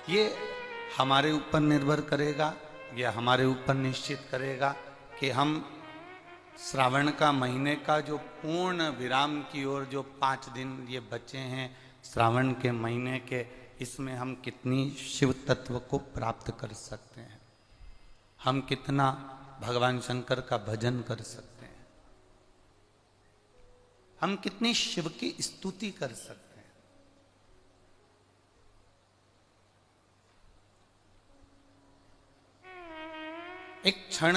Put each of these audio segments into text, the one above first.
ये हमारे ऊपर निर्भर करेगा, यह हमारे ऊपर निश्चित करेगा कि हम श्रावण का महीने का जो पूर्ण विराम की ओर जो 5 दिन ये बचे हैं श्रावण के महीने के, इसमें हम कितनी शिव तत्व को प्राप्त कर सकते हैं, हम कितना भगवान शंकर का भजन कर सकते हैं, हम कितनी शिव की स्तुति कर सकते हैं। एक क्षण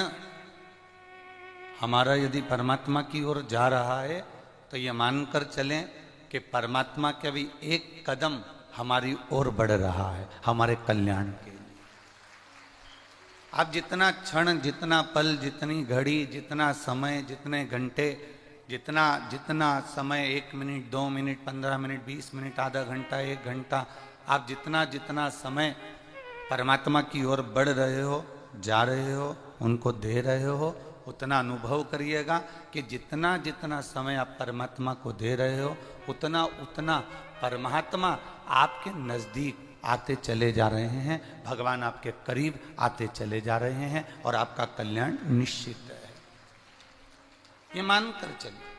हमारा यदि परमात्मा की ओर जा रहा है तो ये मानकर चलें कि परमात्मा का भी एक कदम हमारी ओर बढ़ रहा है हमारे कल्याण के लिए। आप जितना क्षण, जितना पल, जितनी घड़ी, जितना समय, जितने घंटे, जितना समय, 1 मिनट, 2 मिनट, 15 मिनट, 20 मिनट, आधा घंटा, 1 घंटा, आप जितना समय परमात्मा की ओर बढ़ रहे हो, जा रहे हो, उनको दे रहे हो, उतना अनुभव करिएगा कि जितना समय आप परमात्मा को दे रहे हो उतना परमात्मा आपके नज़दीक आते चले जा रहे हैं, भगवान आपके करीब आते चले जा रहे हैं और आपका कल्याण निश्चित है। ये मानकर चलिए।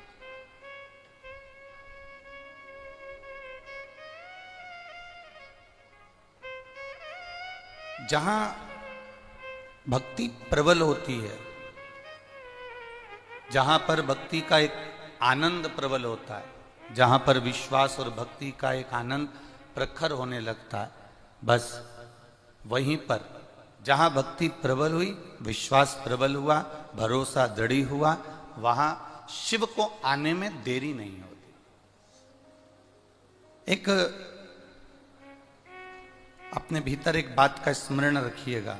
जहां भक्ति प्रबल होती है, जहां पर भक्ति का एक आनंद प्रबल होता है, जहां पर विश्वास और भक्ति का एक आनंद प्रखर होने लगता है, बस वहीं पर जहां भक्ति प्रबल हुई, विश्वास प्रबल हुआ, भरोसा दृढ़ हुआ, वहां शिव को आने में देरी नहीं होती। एक अपने भीतर एक बात का स्मरण रखिएगा,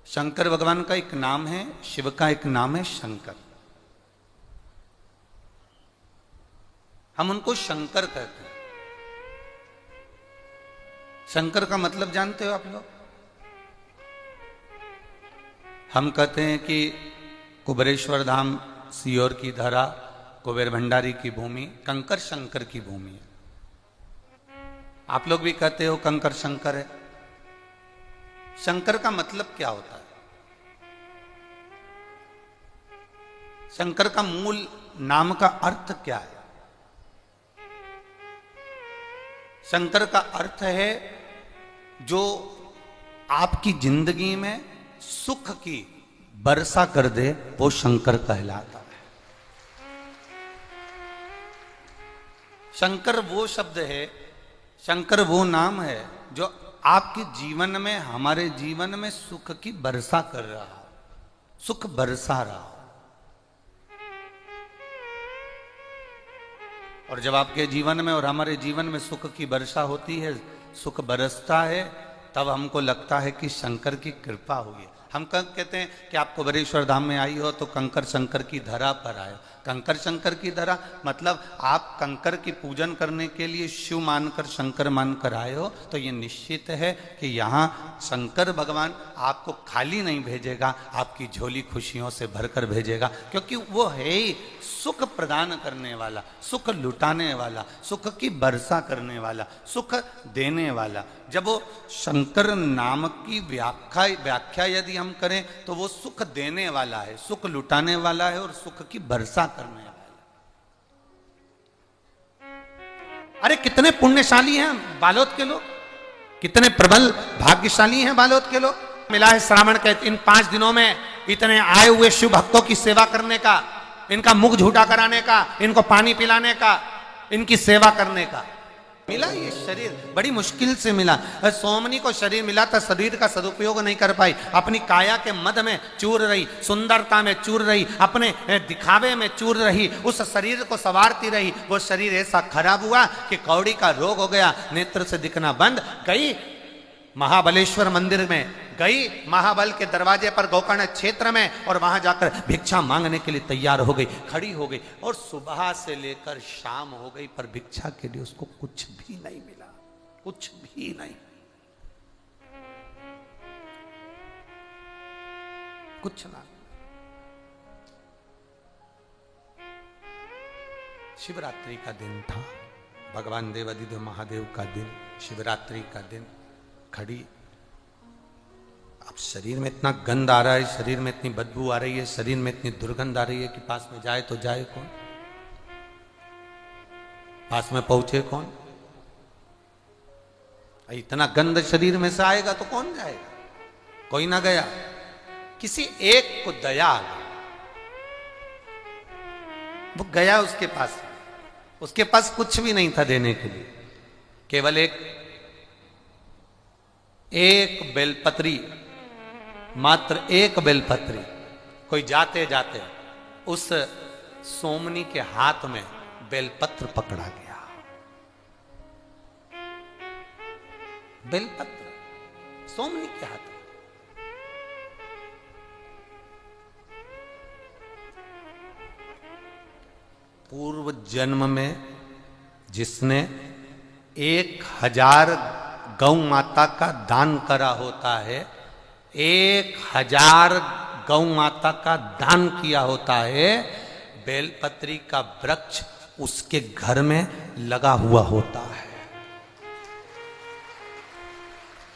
शंकर भगवान का एक नाम है, शिव का एक नाम है शंकर। हम उनको शंकर कहते हैं। शंकर का मतलब जानते हो आप लोग? हम कहते हैं कि कुबेरेश्वर धाम सीहोर की धरा, कुबेर भंडारी की भूमि कंकर शंकर की भूमि है। आप लोग भी कहते हो कंकर शंकर है। शंकर का मतलब क्या होता है? शंकर का मूल नाम का अर्थ क्या है? शंकर का अर्थ है जो आपकी जिंदगी में सुख की वर्षा कर दे, वो शंकर कहलाता है। शंकर वो शब्द है, शंकर वो नाम है जो आपके जीवन में, हमारे जीवन में सुख की वर्षा कर रहा है, सुख बरसा रहा है। और जब आपके जीवन में और हमारे जीवन में सुख की वर्षा होती है, सुख बरसता है, तब हमको लगता है कि शंकर की कृपा हुई है। हम कहते हैं कि आप कुबेरेश्वर धाम में आई हो तो कंकर शंकर की धरा पर आए। कंकर शंकर की धरा मतलब आप कंकर की पूजन करने के लिए शिव मानकर, शंकर मानकर आए हो, तो ये निश्चित है कि यहाँ शंकर भगवान आपको खाली नहीं भेजेगा, आपकी झोली खुशियों से भरकर भेजेगा, क्योंकि वो है ही सुख प्रदान करने वाला, सुख लुटाने वाला, सुख की वर्षा करने वाला, सुख देने वाला। जब वो शंकर नाम की व्याख्या यदि हम करें तो वो सुख देने वाला है, सुख लुटाने वाला है और सुख की वर्षा करने वाला है। अरे कितने पुण्यशाली हैं बालोद के लोग, कितने प्रबल भाग्यशाली हैं बालोद के लोग। मिला है श्रावण के इन 5 दिनों में इतने आए हुए शिव भक्तों की सेवा करने का, इनका मुख झूठा कराने का, इनको पानी पिलाने का, इनकी सेवा करने का। मिला ये शरीर बड़ी मुश्किल से मिला। सोमनी को शरीर मिला था, शरीर का सदुपयोग नहीं कर पाई, अपनी काया के मद में चूर रही, सुंदरता में चूर रही, अपने दिखावे में चूर रही, उस शरीर को संवारती रही। वो शरीर ऐसा खराब हुआ कि कौड़ी का रोग हो गया, नेत्र से दिखना बंद। गई महाबलेश्वर मंदिर में, गई महाबल के दरवाजे पर गोकर्ण क्षेत्र में, और वहां जाकर भिक्षा मांगने के लिए तैयार हो गई, खड़ी हो गई, और सुबह से लेकर शाम हो गई पर भिक्षा के लिए उसको कुछ भी नहीं मिला, कुछ भी नहीं, कुछ ना। शिवरात्रि का दिन था, भगवान देवादिदेव महादेव का दिन, शिवरात्रि का दिन, खड़ी। अब शरीर में इतना गंध आ रहा है, शरीर में इतनी बदबू आ रही है, शरीर में इतनी दुर्गंध आ रही है कि पास में जाए तो जाए कौन, पास में पहुंचे कौन। इतना गंध शरीर में से आएगा तो कौन जाएगा। कोई ना गया, किसी एक को दया आ गई, वो गया उसके पास। उसके पास कुछ भी नहीं था देने के लिए, केवल एक बेलपत्री, मात्र एक बेलपत्री। कोई जाते जाते उस सोमनी के हाथ में बेलपत्र पकड़ा गया। बेलपत्र सोमनी के हाथ में। पूर्व जन्म में जिसने 1000 गौ माता का दान करा होता है, 1000 गौ माता का दान किया होता है, बेलपत्री का वृक्ष उसके घर में लगा हुआ होता है।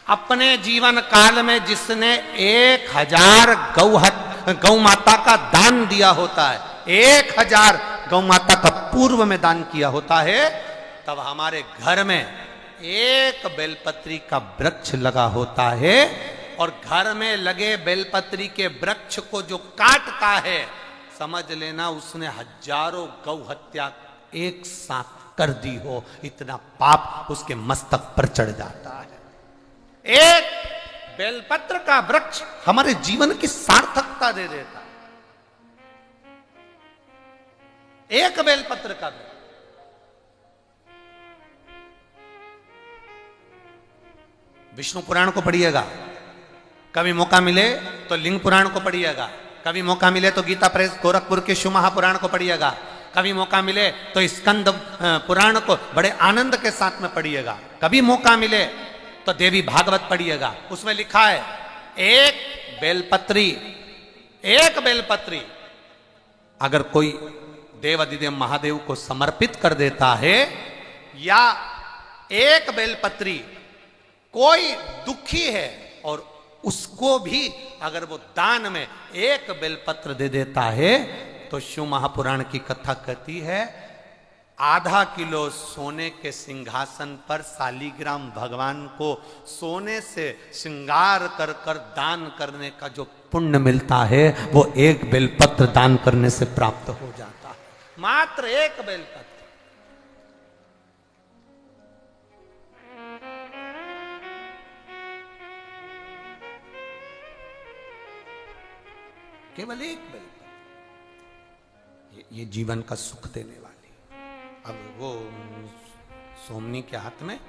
अपने जीवन काल में जिसने 1000 गौ माता का दान दिया होता है, 1000 गौ माता का पूर्व में दान किया होता है, तब हमारे घर में एक बेलपत्री का वृक्ष लगा होता है। और घर में लगे बेलपत्री के वृक्ष को जो काटता है, समझ लेना उसने हजारों गौ हत्या एक साथ कर दी हो, इतना पाप उसके मस्तक पर चढ़ जाता है। एक बेलपत्र का वृक्ष हमारे जीवन की सार्थकता दे देता है। एक बेलपत्र का वृक्ष। विष्णु पुराण को पढ़िएगा, कभी मौका मिले तो लिंग पुराण को पढ़िएगा, कभी मौका मिले तो गीता प्रेस गोरखपुर के शिव महापुराण को पढ़िएगा, कभी मौका मिले तो स्कंद पुराण को बड़े आनंद के साथ में पढ़िएगा, कभी मौका मिले तो देवी भागवत पढ़िएगा। उसमें लिखा है एक बेलपत्री अगर कोई देवादिदेव महादेव को समर्पित कर देता है, या एक बेलपत्री कोई दुखी है और उसको भी अगर वो दान में एक बेलपत्र दे देता है, तो शिव महापुराण की कथा कहती है आधा किलो सोने के सिंहासन पर शालिग्राम भगवान को सोने से श्रृंगार कर कर दान करने का जो पुण्य मिलता है, वो एक बेलपत्र दान करने से प्राप्त हो जाता है। मात्र एक बेलपत्र। केवल एक बेलपत्र, ये जीवन का सुख देने वाली। अब वो सोमनी के हाथ में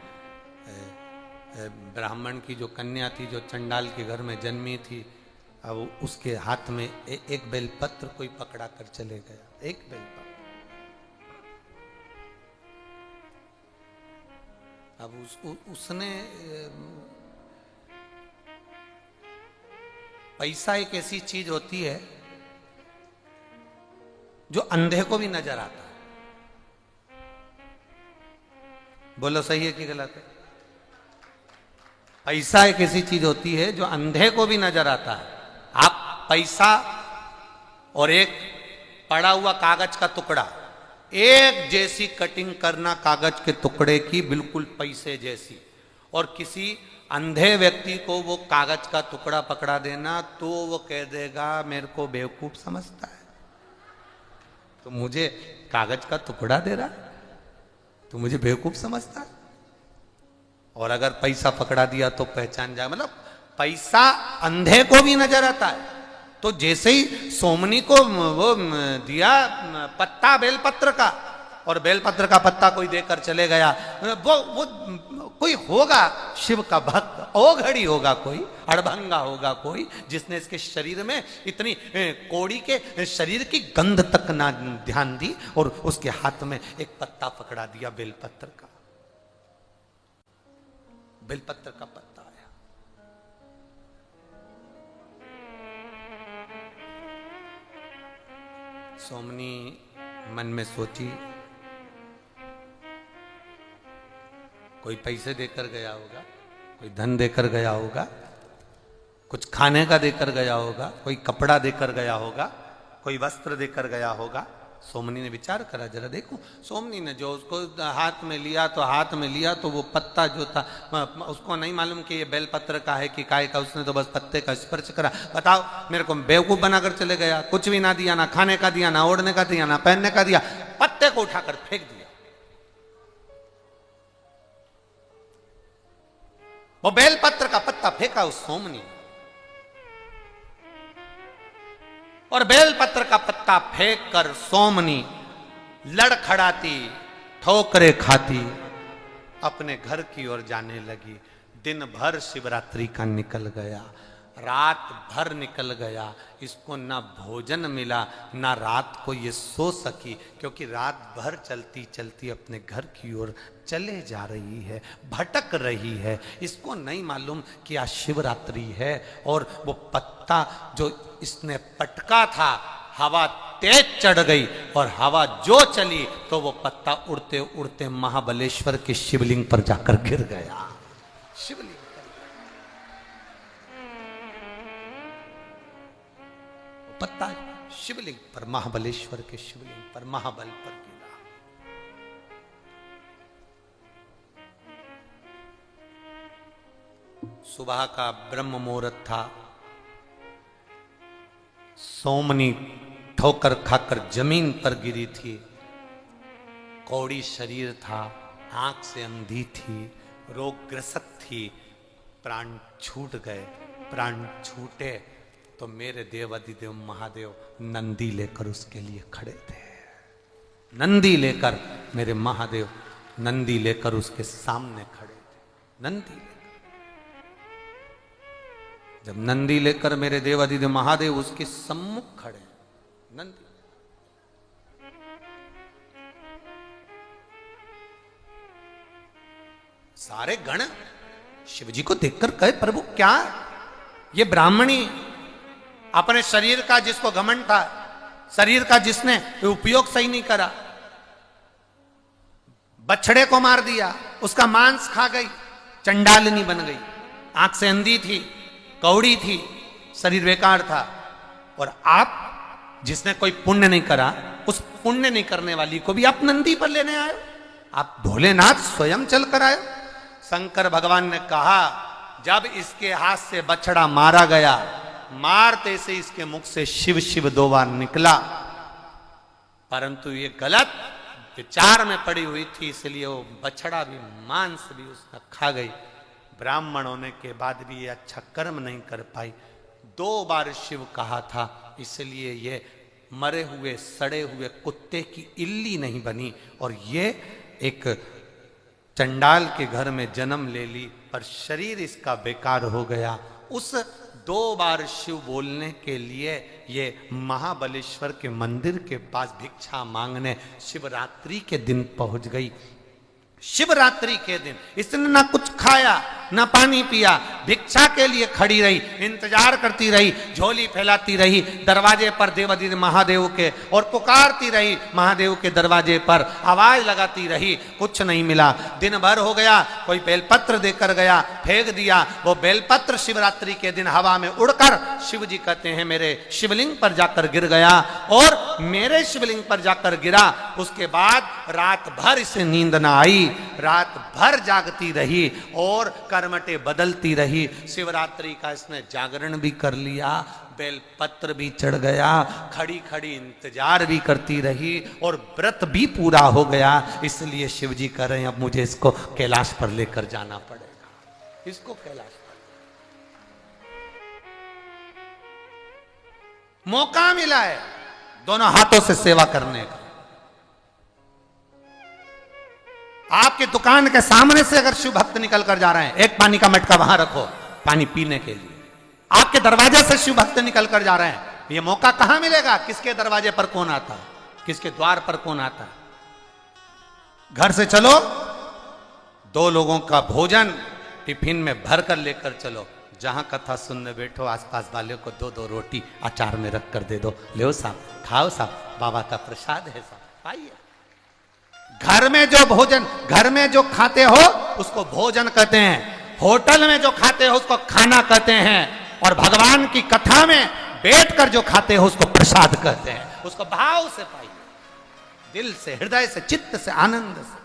ब्राह्मण की जो कन्या थी, जो चंडाल के घर में जन्मी थी, अब उसके हाथ में एक बेलपत्र कोई पकड़ा कर चले गया। एक बेलपत्र। अब उसने पैसा एक ऐसी चीज होती है जो अंधे को भी नजर आता है। बोलो सही है कि गलत है? पैसा एक ऐसी चीज होती है जो अंधे को भी नजर आता है। आप पैसा और एक पड़ा हुआ कागज का टुकड़ा, एक जैसी कटिंग करना कागज के टुकड़े की, बिल्कुल पैसे जैसी, और किसी अंधे व्यक्ति को वो कागज का टुकड़ा पकड़ा देना, तो वो कह देगा मेरे को बेवकूफ समझता है, तो मुझे कागज का टुकड़ा दे रहा है, तो मुझे बेवकूफ समझता है। और अगर पैसा पकड़ा दिया तो पहचान जाए। मतलब पैसा अंधे को भी नजर आता है। तो जैसे ही सोमनी को वो दिया पत्ता बेलपत्र का, और बेलपत्र का पत्ता कोई देकर चले गया, वो कोई होगा शिव का भक्त, ओघड़ी होगा कोई, अड़भंगा होगा कोई, जिसने इसके शरीर में इतनी कोड़ी के शरीर की गंध तक ना ध्यान दी, और उसके हाथ में एक पत्ता पकड़ा दिया बेलपत्र का। बेलपत्र का पत्ता आया। सोमनी मन में सोची कोई पैसे देकर गया होगा, कोई धन देकर गया होगा, कुछ खाने का देकर गया होगा, कोई कपड़ा देकर गया होगा, कोई वस्त्र देकर गया होगा। सोमनी ने विचार करा, जरा देखो। सोमनी ने जो उसको हाथ में लिया तो वो पत्ता जो था उसको नहीं मालूम कि ये बेलपत्र का है कि काय का, उसने तो बस पत्ते का स्पर्श करा। बताओ, मेरे को बेवकूफ बनाकर चले गया, कुछ भी ना दिया, ना खाने का दिया, ना ओढ़ने का दिया, ना पहनने का दिया, पत्ते को उठाकर फेंक दिया। वो बेलपत्र का पत्ता फेंका उस सोमनी, और बेलपत्र का पत्ता फेंक कर सोमनी लड़खड़ाती, ठोकरे खाती अपने घर की ओर जाने लगी। दिन भर शिवरात्रि का निकल गया, रात भर निकल गया, इसको ना भोजन मिला, ना रात को ये सो सकी, क्योंकि रात भर चलती चलती अपने घर की ओर चले जा रही है, भटक रही है। इसको नहीं मालूम कि आज शिवरात्रि है। और वो पत्ता जो इसने पटका था, हवा तेज चढ़ गई, और हवा जो चली तो वो पत्ता उड़ते उड़ते महाबलेश्वर के शिवलिंग पर जाकर गिर गया। शिवलिंग पत्ता शिवलिंग पर, महाबलेश्वर के शिवलिंग पर, महाबल पर गिरा। सुबह का ब्रह्म मुहूर्त था। सोमनी ठोकर खाकर जमीन पर गिरी थी। कौड़ी शरीर था, आंख से अंधी थी, रोगग्रस्त थी। प्राण छूट गए। प्राण छूटे तो मेरे देवाधिदेव महादेव नंदी लेकर उसके लिए खड़े थे। नंदी लेकर, मेरे महादेव नंदी लेकर उसके सामने खड़े थे। नंदी लेकर, जब नंदी लेकर मेरे देवाधिदेव महादेव उसके सम्मुख खड़े, नंदी सारे गण शिवजी को देखकर कहे, प्रभु क्या ये ब्राह्मणी अपने शरीर का, जिसको घमंड था, शरीर का जिसने उपयोग सही नहीं करा, बछड़े को मार दिया, उसका मांस खा गई, चंडालिनी बन गई, आंख से अंधी थी, कौड़ी थी, शरीर बेकार था। और आप जिसने कोई पुण्य नहीं करा, उस पुण्य नहीं करने वाली को भी आप नंदी पर लेने आए। आप भोलेनाथ स्वयं चल कर आए। शंकर भगवान ने कहा, जब इसके हाथ से बछड़ा मारा गया, मारते से इसके मुख से शिव शिव 2 बार निकला, परंतु ये गलत विचार में पड़ी हुई थी, इसलिए वो बछड़ा भी, मांस भी उसका खा गई। ब्राह्मण होने के बाद भी ये अच्छा कर्म नहीं कर पाई। 2 बार शिव कहा था, इसलिए ये मरे हुए सड़े हुए कुत्ते की इल्ली नहीं बनी, और ये एक चंडाल के घर में जन्म ले ली, पर शरीर इसका बेकार हो गया। उस 2 बार शिव बोलने के लिए ये महाबलेश्वर के मंदिर के पास भिक्षा मांगने शिवरात्रि के दिन पहुंच गई। शिवरात्रि के दिन इसने ना कुछ खाया, ना पानी पिया, भिक्षा के लिए खड़ी रही, इंतजार करती रही, झोली फैलाती रही दरवाजे पर देवाधिदेव महादेव के, और पुकारती रही महादेव के दरवाजे पर, आवाज लगाती रही, कुछ नहीं मिला। दिन भर हो गया, कोई बेलपत्र देकर गया, फेंक दिया। वो बेलपत्र शिवरात्रि के दिन हवा में उड़कर शिव जी कहते हैं मेरे शिवलिंग पर जाकर गिर गया, और मेरे शिवलिंग पर जाकर गिरा। उसके बाद रात भर इसे नींद ना आई, रात भर जागती रही और कर्मटे बदलती रही। शिवरात्रि का इसने जागरण भी कर लिया, बेलपत्र भी चढ़ गया, खड़ी खड़ी इंतजार भी करती रही, और व्रत भी पूरा हो गया। इसलिए शिवजी कह रहे हैं, अब मुझे इसको कैलाश पर लेकर जाना पड़ेगा, इसको कैलाश पर। मौका मिला है दोनों हाथों से सेवा करने का। आपकी दुकान के सामने से अगर शिव भक्त निकल कर जा रहे हैं, एक पानी का मटका वहां रखो पानी पीने के लिए। आपके दरवाजे से शिव भक्त निकल कर जा रहे हैं, ये मौका कहां मिलेगा? किसके दरवाजे पर कौन आता है, किसके द्वार पर कौन आता है? घर से चलो, 2 लोगों का भोजन टिफिन में भर कर लेकर चलो। जहां कथा सुनने बैठो, आसपास वाले को 2-2 रोटी अचार में रख कर दे दो, ले साहब, खाओ साहब, बाबा का प्रसाद है साहब, आइए। घर में जो भोजन, घर में जो खाते हो उसको भोजन कहते हैं, होटल में जो खाते हो उसको खाना कहते हैं, और भगवान की कथा में बैठकर जो खाते हो उसको प्रसाद कहते हैं। उसको भाव से पाइए, दिल से, हृदय से, चित्त से, आनंद से।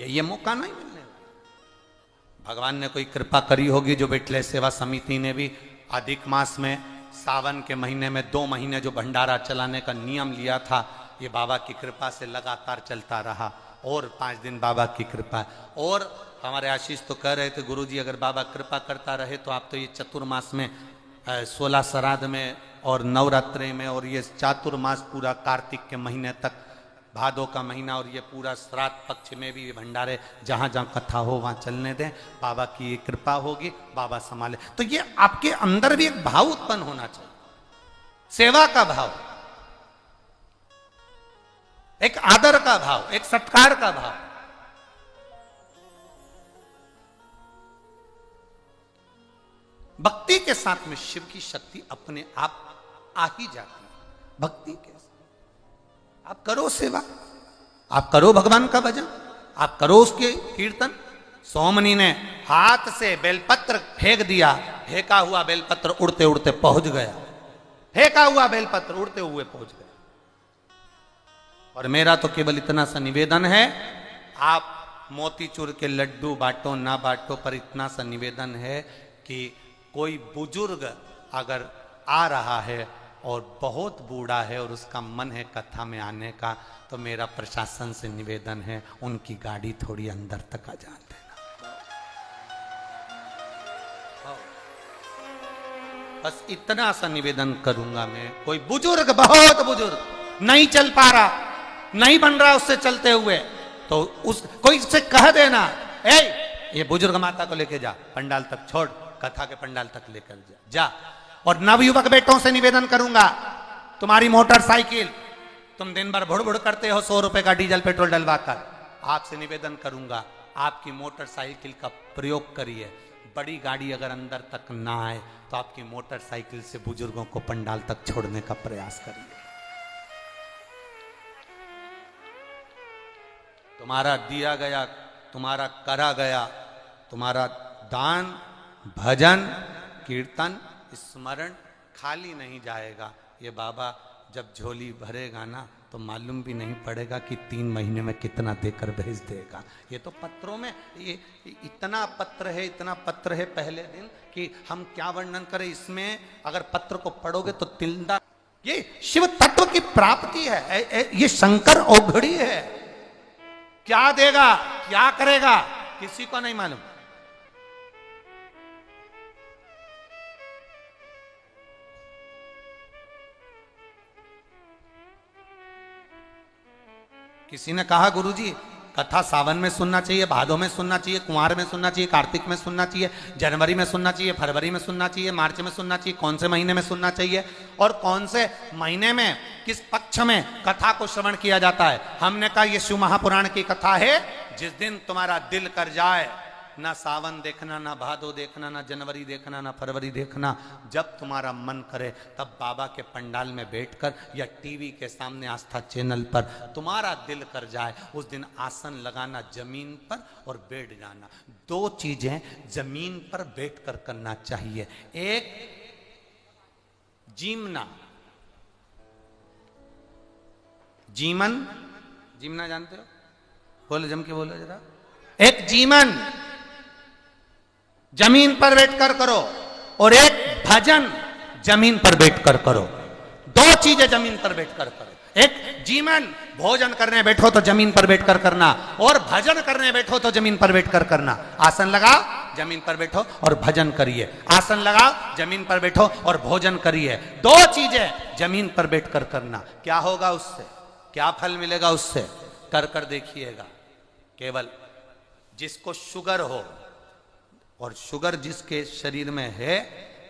ये मौका नहीं मिलने वाला। भगवान ने कोई कृपा करी होगी, जो बैठले सेवा समिति ने भी अधिक मास में, सावन के महीने में 2 महीने जो भंडारा चलाने का नियम लिया था, ये बाबा की कृपा से लगातार चलता रहा। और 5 दिन बाबा की कृपा है। और हमारे आशीष तो कह रहे थे, गुरुजी अगर बाबा कृपा करता रहे तो आप तो ये चतुर्मास में 16 श्राद्ध में और नवरात्रि में और ये चातुर्मास पूरा कार्तिक के महीने तक, भादों का महीना और ये पूरा श्राद्ध पक्ष में भी भंडारे जहां जहां कथा हो वहां चलने दें। बाबा की ये कृपा होगी, बाबा संभाले। तो ये आपके अंदर भी एक भाव उत्पन्न होना चाहिए, सेवा का भाव, एक आदर का भाव, एक सत्कार का भाव। भक्ति के साथ में शिव की शक्ति अपने आप आ ही जाती है। भक्ति के साथ आप करो सेवा, आप करो भगवान का भजन, आप करो उसके कीर्तन। सोमनी ने हाथ से बेलपत्र फेंक दिया, फेंका हुआ बेलपत्र उड़ते उड़ते पहुंच गया, फेंका हुआ बेलपत्र उड़ते हुए पहुंच गया। और मेरा तो केवल इतना सा निवेदन है, आप मोतीचूर के लड्डू बांटो ना बांटो, पर इतना सा निवेदन है कि कोई बुजुर्ग अगर आ रहा है और बहुत बूढ़ा है और उसका मन है कथा में आने का, तो मेरा प्रशासन से निवेदन है उनकी गाड़ी थोड़ी अंदर तक आ जाने देना। बस इतना सा निवेदन करूंगा मैं। कोई बुजुर्ग, बहुत बुजुर्ग नहीं चल पा रहा, नहीं बन रहा उससे चलते हुए, तो उस कोई से कह देना, ये बुजुर्ग माता को लेके जा, पंडाल तक छोड़, कथा के पंडाल तक लेकर जा। और नवयुवक बेटों से निवेदन करूंगा, तुम्हारी मोटरसाइकिल, तुम दिन भर भुड़ भुड़ करते हो 100 रुपए का डीजल पेट्रोल डलवाकर, आपसे निवेदन करूंगा आपकी मोटरसाइकिल का प्रयोग करिए। बड़ी गाड़ी अगर अंदर तक ना आए तो आपकी मोटरसाइकिल से बुजुर्गों को पंडाल तक छोड़ने का प्रयास करिए। तुम्हारा दिया गया, तुम्हारा करा गया, तुम्हारा दान, भजन, कीर्तन, स्मरण खाली नहीं जाएगा। ये बाबा जब झोली भरेगा ना तो मालूम भी नहीं पड़ेगा कि 3 महीने में कितना देकर भेज देगा। ये तो पत्रों में, ये इतना पत्र है, इतना पत्र है पहले दिन कि हम क्या वर्णन करें। इसमें अगर पत्र को पढ़ोगे तो तिल्दा, ये शिव तत्व की प्राप्ति है, ये शंकर औघड़ी है। क्या देगा, क्या करेगा, किसी को नहीं मालूम। किसी ने कहा गुरुजी कथा सावन में सुनना चाहिए, भादों में सुनना चाहिए, कुंवार में सुनना चाहिए, कार्तिक में सुनना चाहिए, जनवरी में सुनना चाहिए, फरवरी में सुनना चाहिए, मार्च में सुनना चाहिए, कौन से महीने में सुनना चाहिए और कौन से महीने में किस पक्ष में कथा को श्रवण किया जाता है। हमने कहा ये शिव महापुराण की कथा है। जिस दिन तुम्हारा दिल कर जाए, ना सावन देखना, ना भादो देखना, ना जनवरी देखना, ना फरवरी देखना, जब तुम्हारा मन करे तब बाबा के पंडाल में बैठकर या टीवी के सामने आस्था चैनल पर तुम्हारा दिल कर जाए, उस दिन आसन लगाना जमीन पर और बैठ जाना। 2 चीजें जमीन पर बैठकर करना चाहिए। एक जीमना, जीमना जानते हो, बोलो जम के बोलो जरा। एक जीमन जमीन पर बैठकर करो और एक भजन जमीन पर बैठकर करो। 2 चीजें जमीन पर बैठकर करो। एक जीवन, भोजन करने बैठो तो जमीन पर बैठकर करना, और भजन करने बैठो तो जमीन पर बैठकर करना। आसन लगाओ, जमीन पर बैठो और भजन करिए। आसन लगाओ, जमीन पर बैठो और भोजन करिए। 2 चीजें जमीन पर बैठकर करना। क्या होगा उससे, क्या फल मिलेगा उससे, कर कर देखिएगा। केवल जिसको शुगर हो, और शुगर जिसके शरीर में है,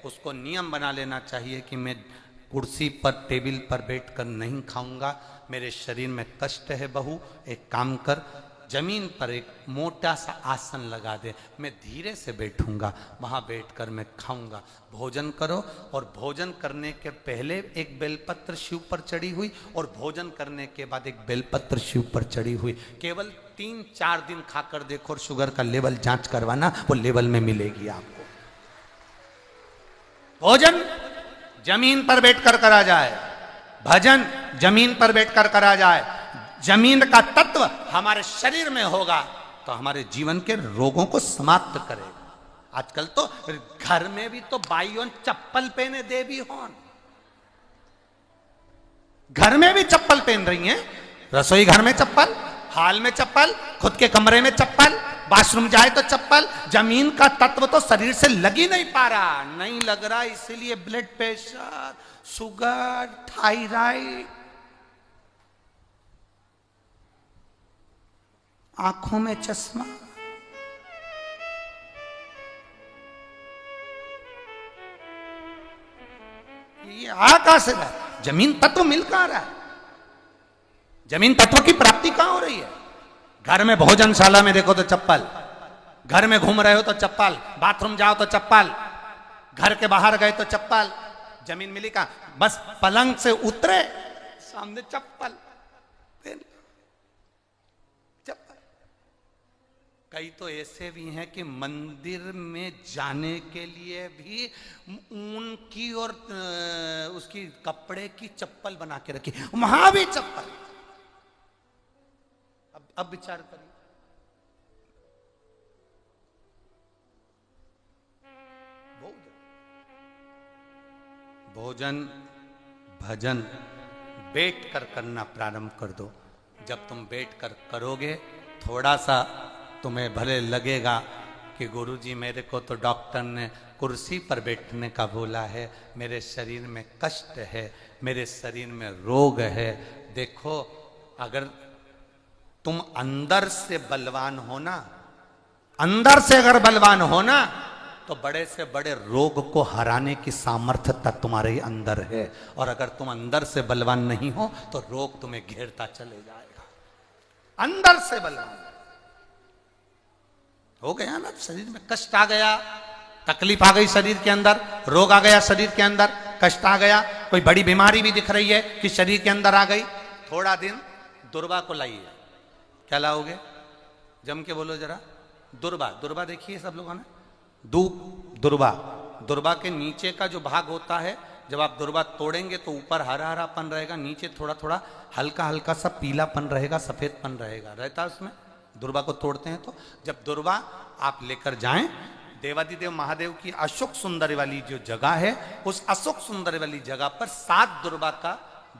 उसको नियम बना लेना चाहिए कि मैं कुर्सी पर, टेबल पर बैठकर नहीं खाऊंगा, मेरे शरीर में कष्ट है बहू, एक काम कर, जमीन पर एक मोटा सा आसन लगा दे, मैं धीरे से बैठूंगा, वहां बैठकर मैं खाऊंगा। भोजन करो, और भोजन करने के पहले एक बेलपत्र शिव पर चढ़ी हुई, और भोजन करने के बाद एक बेलपत्र शिव पर चढ़ी हुई। केवल 3-4 दिन खाकर देखो, और शुगर का लेवल जांच करवाना, वो लेवल में मिलेगी आपको। भोजन जमीन पर बैठकर करा जाए, भजन जमीन पर बैठकर करा जाए। जमीन का तत्व हमारे शरीर में होगा तो हमारे जीवन के रोगों को समाप्त करेगा। आजकल तो घर में भी तो बाइयों चप्पल पहने देवी होन, घर में भी चप्पल पहन रही हैं, रसोई घर में चप्पल, हाल में चप्पल, खुद के कमरे में चप्पल, वॉशरूम जाए तो चप्पल। जमीन का तत्व तो शरीर से लग ही नहीं पा रहा, नहीं लग रहा, इसीलिए ब्लड प्रेशर, शुगर, थायराइड, आंखों में चश्मा। ये आ कहां से रहा है? जमीन तत्व मिल कहां रहा है? जमीन तत्व की प्राप्ति कहां हो रही है? घर में भोजनशाला में देखो तो चप्पल, घर में घूम रहे हो तो चप्पल, बाथरूम जाओ तो चप्पल, घर के बाहर गए तो चप्पल। जमीन मिली कहां? बस पलंग से उतरे सामने चप्पल। कई तो ऐसे भी हैं कि मंदिर में जाने के लिए भी ऊन की और उसकी कपड़े की चप्पल बना के रखी, वहां भी चप्पल। अब विचार करिए, भोजन भजन बैठ कर करना प्रारंभ कर दो। जब तुम बैठ कर करोगे, थोड़ा सा तुम्हें भले लगेगा कि गुरुजी मेरे को तो डॉक्टर ने कुर्सी पर बैठने का बोला है, मेरे शरीर में कष्ट है, मेरे शरीर में रोग है। देखो, अगर तुम अंदर से बलवान हो ना, अंदर से अगर बलवान हो ना, तो बड़े से बड़े रोग को हराने की सामर्थ्यता तुम्हारे अंदर है। और अगर तुम अंदर से बलवान नहीं हो तो रोग तुम्हें घेरता चले जाएगा। अंदर से बलवान हो गया ना, शरीर में कष्ट आ गया, तकलीफ आ गई शरीर के अंदर, रोग आ गया शरीर के अंदर, कष्ट आ गया, कोई बड़ी बीमारी भी दिख रही है कि शरीर के अंदर आ गई, थोड़ा दिन दुर्वा को लाइए। क्या लाओगे? जम के बोलो जरा। दुर्वा, दुर्वा देखिए सब लोगों ने, दुर्वा, दुर्वा के नीचे का जो भाग होता है, जब आप दुर्वा तोड़ेंगे तो ऊपर हरा हरापन रहेगा, नीचे थोड़ा थोड़ा हल्का हल्का सा पीलापन रहेगा, सफेदपन रहेगा, रहता है उसमें। दुर्वा को तोड़ते हैं तो जब दुर्वा आप लेकर जाएं, देवादिदेव महादेव की अशोक सुंदरी वाली जो जगह है, उस अशोक सुंदरी वाली जगह पर 7 दुर्वा का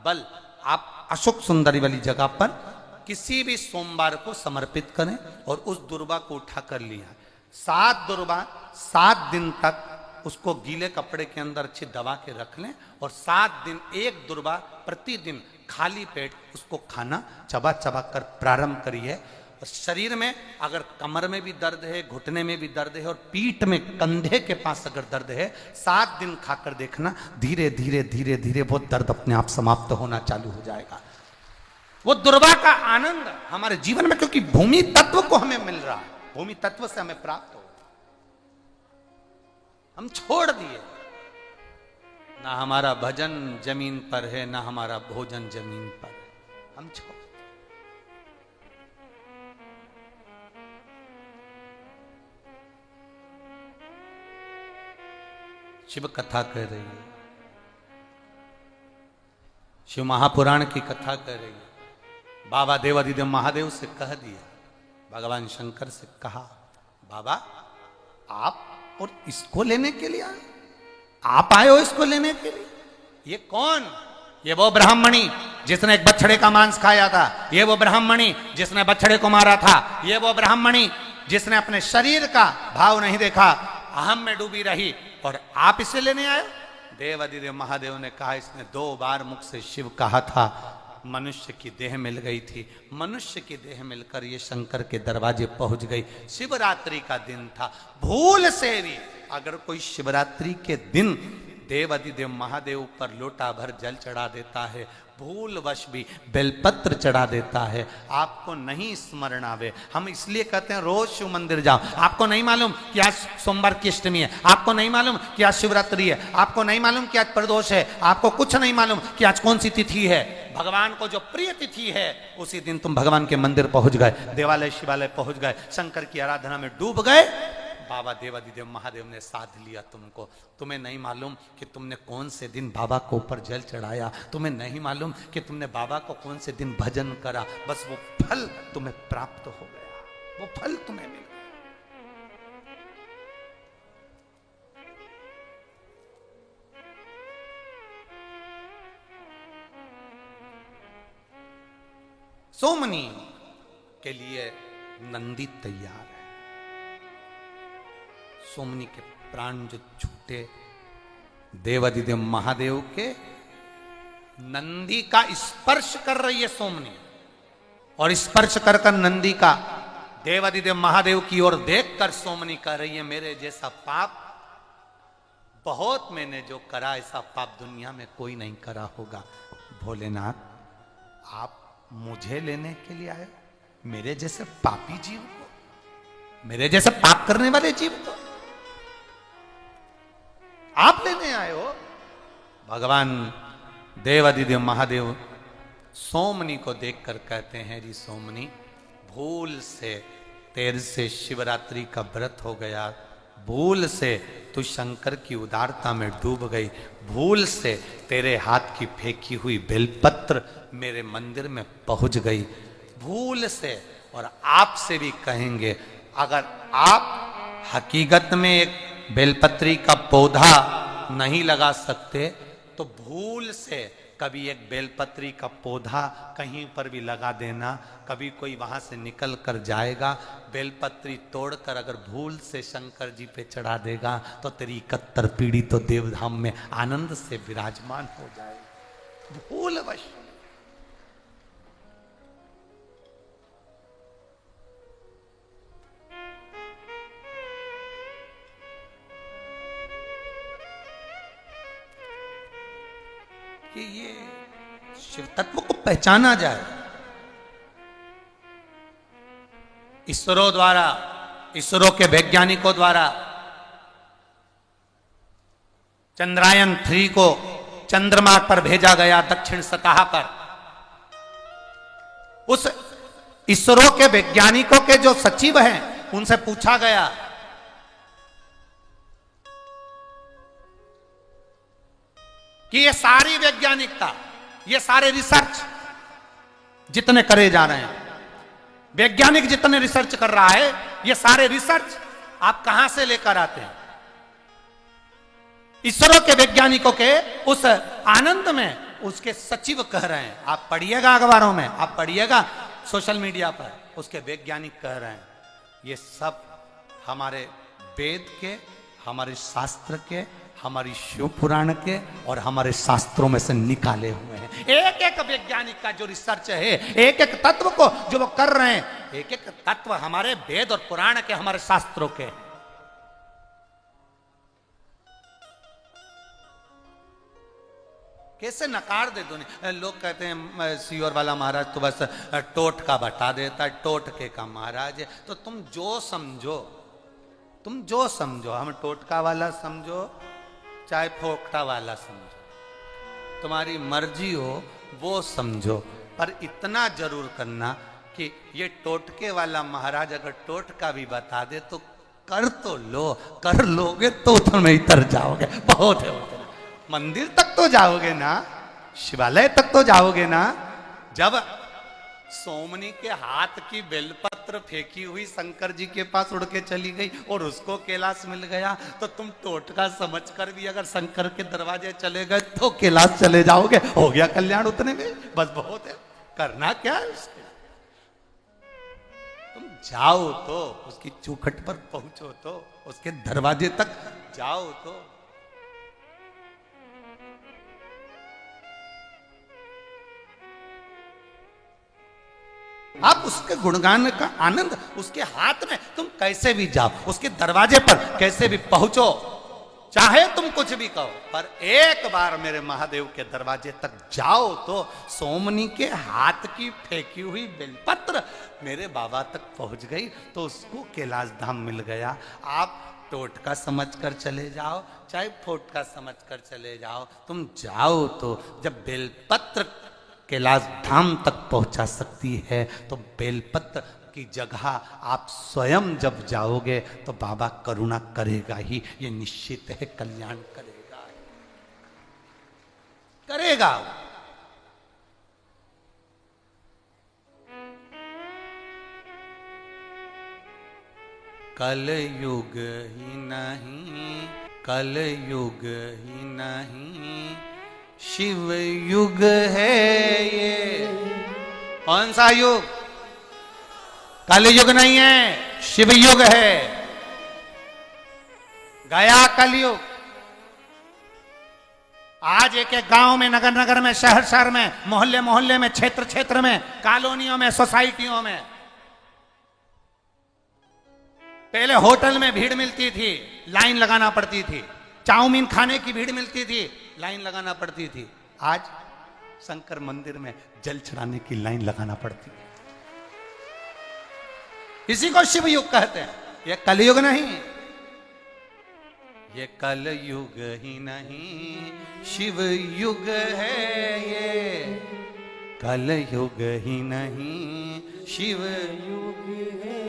बल आप अशोक सुंदरी वाली जगह पर किसी भी सोमवार को समर्पित करें और उस दुर्वा को उठा कर लिया। 7 दुर्वा 7 दिन तक उसको गीले कपड़े के अंदर अच्छी दबा के रख लें, और 7 दिन एक दुर्वा प्रतिदिन खाली पेट उसको खाना चबा चबा कर प्रारंभ करिए। शरीर में अगर कमर में भी दर्द है, घुटने में भी दर्द है, और पीठ में कंधे के पास अगर दर्द है, 7 दिन खाकर देखना, धीरे धीरे धीरे धीरे वो दर्द अपने आप समाप्त होना चालू हो जाएगा। वो दुर्वा का आनंद हमारे जीवन में, क्योंकि भूमि तत्व को हमें मिल रहा है, भूमि तत्व से हमें प्राप्त हो, हम छोड़ दिए। ना हमारा भजन जमीन पर है, ना हमारा भोजन जमीन पर है, हम छोड़। शिव कथा कह रही है, शिव महापुराण की कथा कह रही है। बाबा देवादिदेव महादेव से कह दिया, भगवान शंकर से कहा, बाबा आप और इसको लेने के लिए आए, आप आए हो इसको लेने के लिए? ये कौन? ये वो ब्राह्मणी जिसने एक बछड़े का मांस खाया था, ये वो ब्राह्मणी जिसने बछड़े को मारा था, ये वो ब्राह्मणी जिसने अपने शरीर का भाव नहीं देखा, अहम में डूबी रही, और आप इसे लेने आए? देवादिदेव महादेव ने कहा, इसने 2 बार मुख से शिव कहा था, मनुष्य की देह मिल गई थी, मनुष्य की देह मिलकर ये शंकर के दरवाजे पहुंच गई। शिवरात्रि का दिन था, भूल से भी अगर कोई शिवरात्रि के दिन देवादिदेव महादेव पर लोटा भर जल चढ़ा देता है, भूलवश भी बेलपत्र चढ़ा देता है, आपको नहीं स्मरण आवे। हम इसलिए कहते हैं रोज शिव मंदिर जाओ। आपको नहीं मालूम कि आज सोमवार की अष्टमी है, आपको नहीं मालूम कि आज शिवरात्रि है, आपको नहीं मालूम कि आज प्रदोष है, आपको कुछ नहीं मालूम कि आज कौन सी तिथि है। भगवान को जो प्रिय तिथि है उसी दिन तुम भगवान के मंदिर पहुंच गए, देवालय शिवालय पहुंच गए, शंकर की आराधना में डूब गए। बाबा देवादिदेव महादेव ने साथ लिया तुमको। तुम्हें नहीं मालूम कि तुमने कौन से दिन बाबा को ऊपर जल चढ़ाया, तुम्हें नहीं मालूम कि तुमने बाबा को कौन से दिन भजन करा, बस वो फल तुम्हें प्राप्त हो गया, वो फल तुम्हें मिल गया। सोमनी के लिए नंदी तैयार है। सोमनी के प्राण जो छूटे देवादिदेव महादेव के, नंदी का स्पर्श कर रही है सोमनी, और स्पर्श कर कर नंदी का देवादिदेव महादेव की ओर देखकर सोमनी कह रही है मेरे जैसा पाप बहुत मैंने जो करा, ऐसा पाप दुनिया में कोई नहीं करा होगा। भोलेनाथ आप मुझे लेने के लिए आए, मेरे जैसे पापी जीव को, मेरे जैसे पाप करने वाले जीव को आप लेने आए हो। भगवान देवादिदेव महादेव सोमनी को देखकर कहते हैं जी सोमनी, भूल से तेरे से शिवरात्रि का व्रत हो गया, भूल से तू शंकर की उदारता में डूब गई, भूल से तेरे हाथ की फेंकी हुई बेलपत्र मेरे मंदिर में पहुंच गई, भूल से। और आपसे भी कहेंगे अगर आप हकीकत में एक बेलपत्री का पौधा नहीं लगा सकते तो भूल से कभी एक बेलपत्री का पौधा कहीं पर भी लगा देना। कभी कोई वहां से निकल कर जाएगा, बेलपत्री तोड़कर अगर भूल से शंकर जी पे चढ़ा देगा तो तेरी 71 पीढ़ी तो देवधाम में आनंद से विराजमान हो जाएगी। भूलवश कि ये शिव तत्व को पहचाना जाए। इसरो द्वारा, इसरो के वैज्ञानिकों द्वारा चंद्रयान 3 को चंद्रमा पर भेजा गया, दक्षिण सतह पर। उस इसरो के वैज्ञानिकों के जो सचिव हैं उनसे पूछा गया कि ये सारी वैज्ञानिकता, ये सारे रिसर्च जितने करे जा रहे हैं, वैज्ञानिक जितने रिसर्च कर रहा है, ये सारे रिसर्च आप कहां से लेकर आते हैं? इसरो के वैज्ञानिकों के उस आनंद में उसके सचिव कह रहे हैं, आप पढ़िएगा अखबारों में, आप पढ़िएगा सोशल मीडिया पर, उसके वैज्ञानिक कह रहे हैं ये सब हमारे वेद के, हमारे शास्त्र के, हमारी शिव पुराण के और हमारे शास्त्रों में से निकाले हुए हैं। एक एक वैज्ञानिक का जो रिसर्च है, एक एक तत्व को जो वो कर रहे हैं, एक एक तत्व हमारे वेद और पुराण के, हमारे शास्त्रों के। कैसे नकार दे दो। लोग कहते हैं सियोर वाला महाराज तो बस टोटका बता देता है, टोटके का महाराज है। तो तुम जो समझो, तुम जो समझो, हम टोटका वाला समझो चाहे फोकटा वाला समझो, तुम्हारी मर्जी हो वो समझो, पर इतना जरूर करना कि ये टोटके वाला महाराज अगर टोटका भी बता दे तो कर तो लो, कर लोगे तो तुम इतर जाओगे। बहुत है उतना, मंदिर तक तो जाओगे ना, शिवालय तक तो जाओगे ना। जब सोमनी के हाथ की बेलपत्र फेंकी हुई शंकर जी के पास उड़ के चली गई और उसको कैलाश मिल गया, तो तुम टोटका समझकर भी अगर शंकर के दरवाजे चले गए तो कैलाश चले जाओगे। हो गया कल्याण उतने में, बस बहुत है। करना क्या है उसके, तुम जाओ तो उसकी चौखट पर पहुंचो, तो उसके दरवाजे तक जाओ तो। आप उसके गुणगान का आनंद, उसके हाथ में तुम कैसे भी जाओ, उसके दरवाजे पर कैसे भी पहुंचो, चाहे तुम कुछ भी कहो, पर एक बार मेरे महादेव के दरवाजे तक जाओ तो सोमनी के हाथ की फेंकी हुई बेलपत्र मेरे बाबा तक पहुंच गई तो उसको कैलाश धाम मिल गया। आप टोटका समझ कर चले जाओ, चाहे फोटका समझ कर चले जाओ, तुम जाओ तो जब बेलपत्र कैलाश धाम तक पहुंचा सकती है तो बेलपत्र की जगह आप स्वयं जब जाओगे तो बाबा करुणा करेगा ही, ये निश्चित है, कल्याण करेगा करेगा। कल युग ही नहीं, कल युग ही नहीं, शिव युग है ये। कौन सा युग? कल युग नहीं है, शिव युग है। गया कलयुग। आज एक एक गांव में, नगर नगर में, शहर शहर में, मोहल्ले मोहल्ले में, क्षेत्र क्षेत्र में, कॉलोनियों में, सोसाइटियों में पहले होटल में भीड़ मिलती थी, लाइन लगाना पड़ती थी। चाउमीन खाने की भीड़ मिलती थी, लाइन लगाना पड़ती थी। आज शंकर मंदिर में जल चढ़ाने की लाइन लगाना पड़ती है। इसी को शिव युग कहते हैं। ये कलयुग नहीं, ये कल युग ही नहीं, शिव युग है ये। कल युग ही नहीं, शिव युग है।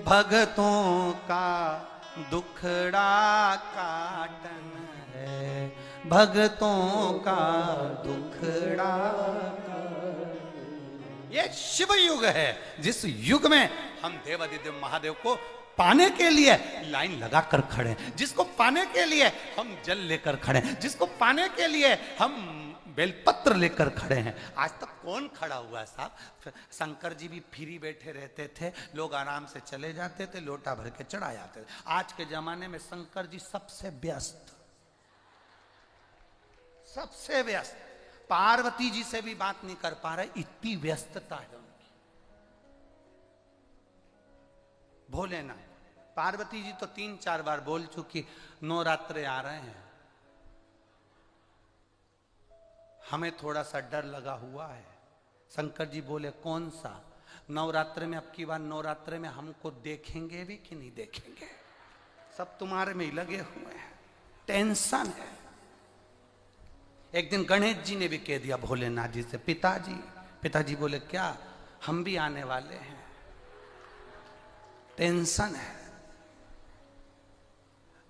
भगतों का दुखड़ा काटन है, भगतों का दुखड़ा। ये शिव युग है, जिस युग में हम देवादिदेव महादेव को पाने के लिए लाइन लगाकर खड़े हैं, जिसको पाने के लिए हम जल लेकर खड़े हैं, जिसको पाने के लिए हम बेलपत्र लेकर खड़े हैं। आज तक कौन खड़ा हुआ है साहब? शंकर जी भी फ्री बैठे रहते थे, लोग आराम से चले जाते थे, लोटा भर के चढ़ा जाते थे। आज के जमाने में शंकर जी सबसे व्यस्त, सबसे व्यस्त। पार्वती जी से भी बात नहीं कर पा रहे, इतनी व्यस्तता है उनकी। भोलेनाथ, पार्वती जी तो 3-4 बार बोल चुकी, नवरात्रे आ रहे हैं, हमें थोड़ा सा डर लगा हुआ है। शंकर जी बोले कौन सा? नवरात्रे में, अब की बार नवरात्रे में हमको देखेंगे भी कि नहीं देखेंगे? सब तुम्हारे में ही लगे हुए हैं, टेंशन है। एक दिन गणेश जी ने भी कह दिया भोलेनाथ जी से, पिताजी बोले क्या? हम भी आने वाले हैं, टेंशन है।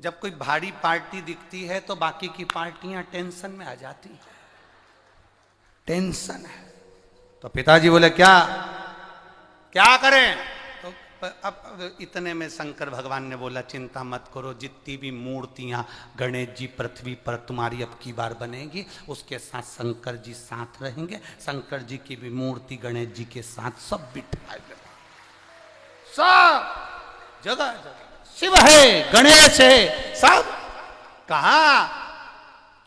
जब कोई भारी पार्टी दिखती है तो बाकी की पार्टियां टेंशन में आ जाती हैं, टेंशन है। तो पिताजी बोले क्या करें? तो अब इतने में शंकर भगवान ने बोला चिंता मत करो, जितनी भी मूर्तियां गणेश जी पृथ्वी पर तुम्हारी अब की बार बनेगी, उसके साथ शंकर जी साथ रहेंगे। शंकर जी की भी मूर्ति गणेश जी के साथ सब बिठाए, सब जगह जगह शिव है, गणेश है, सब। कहा?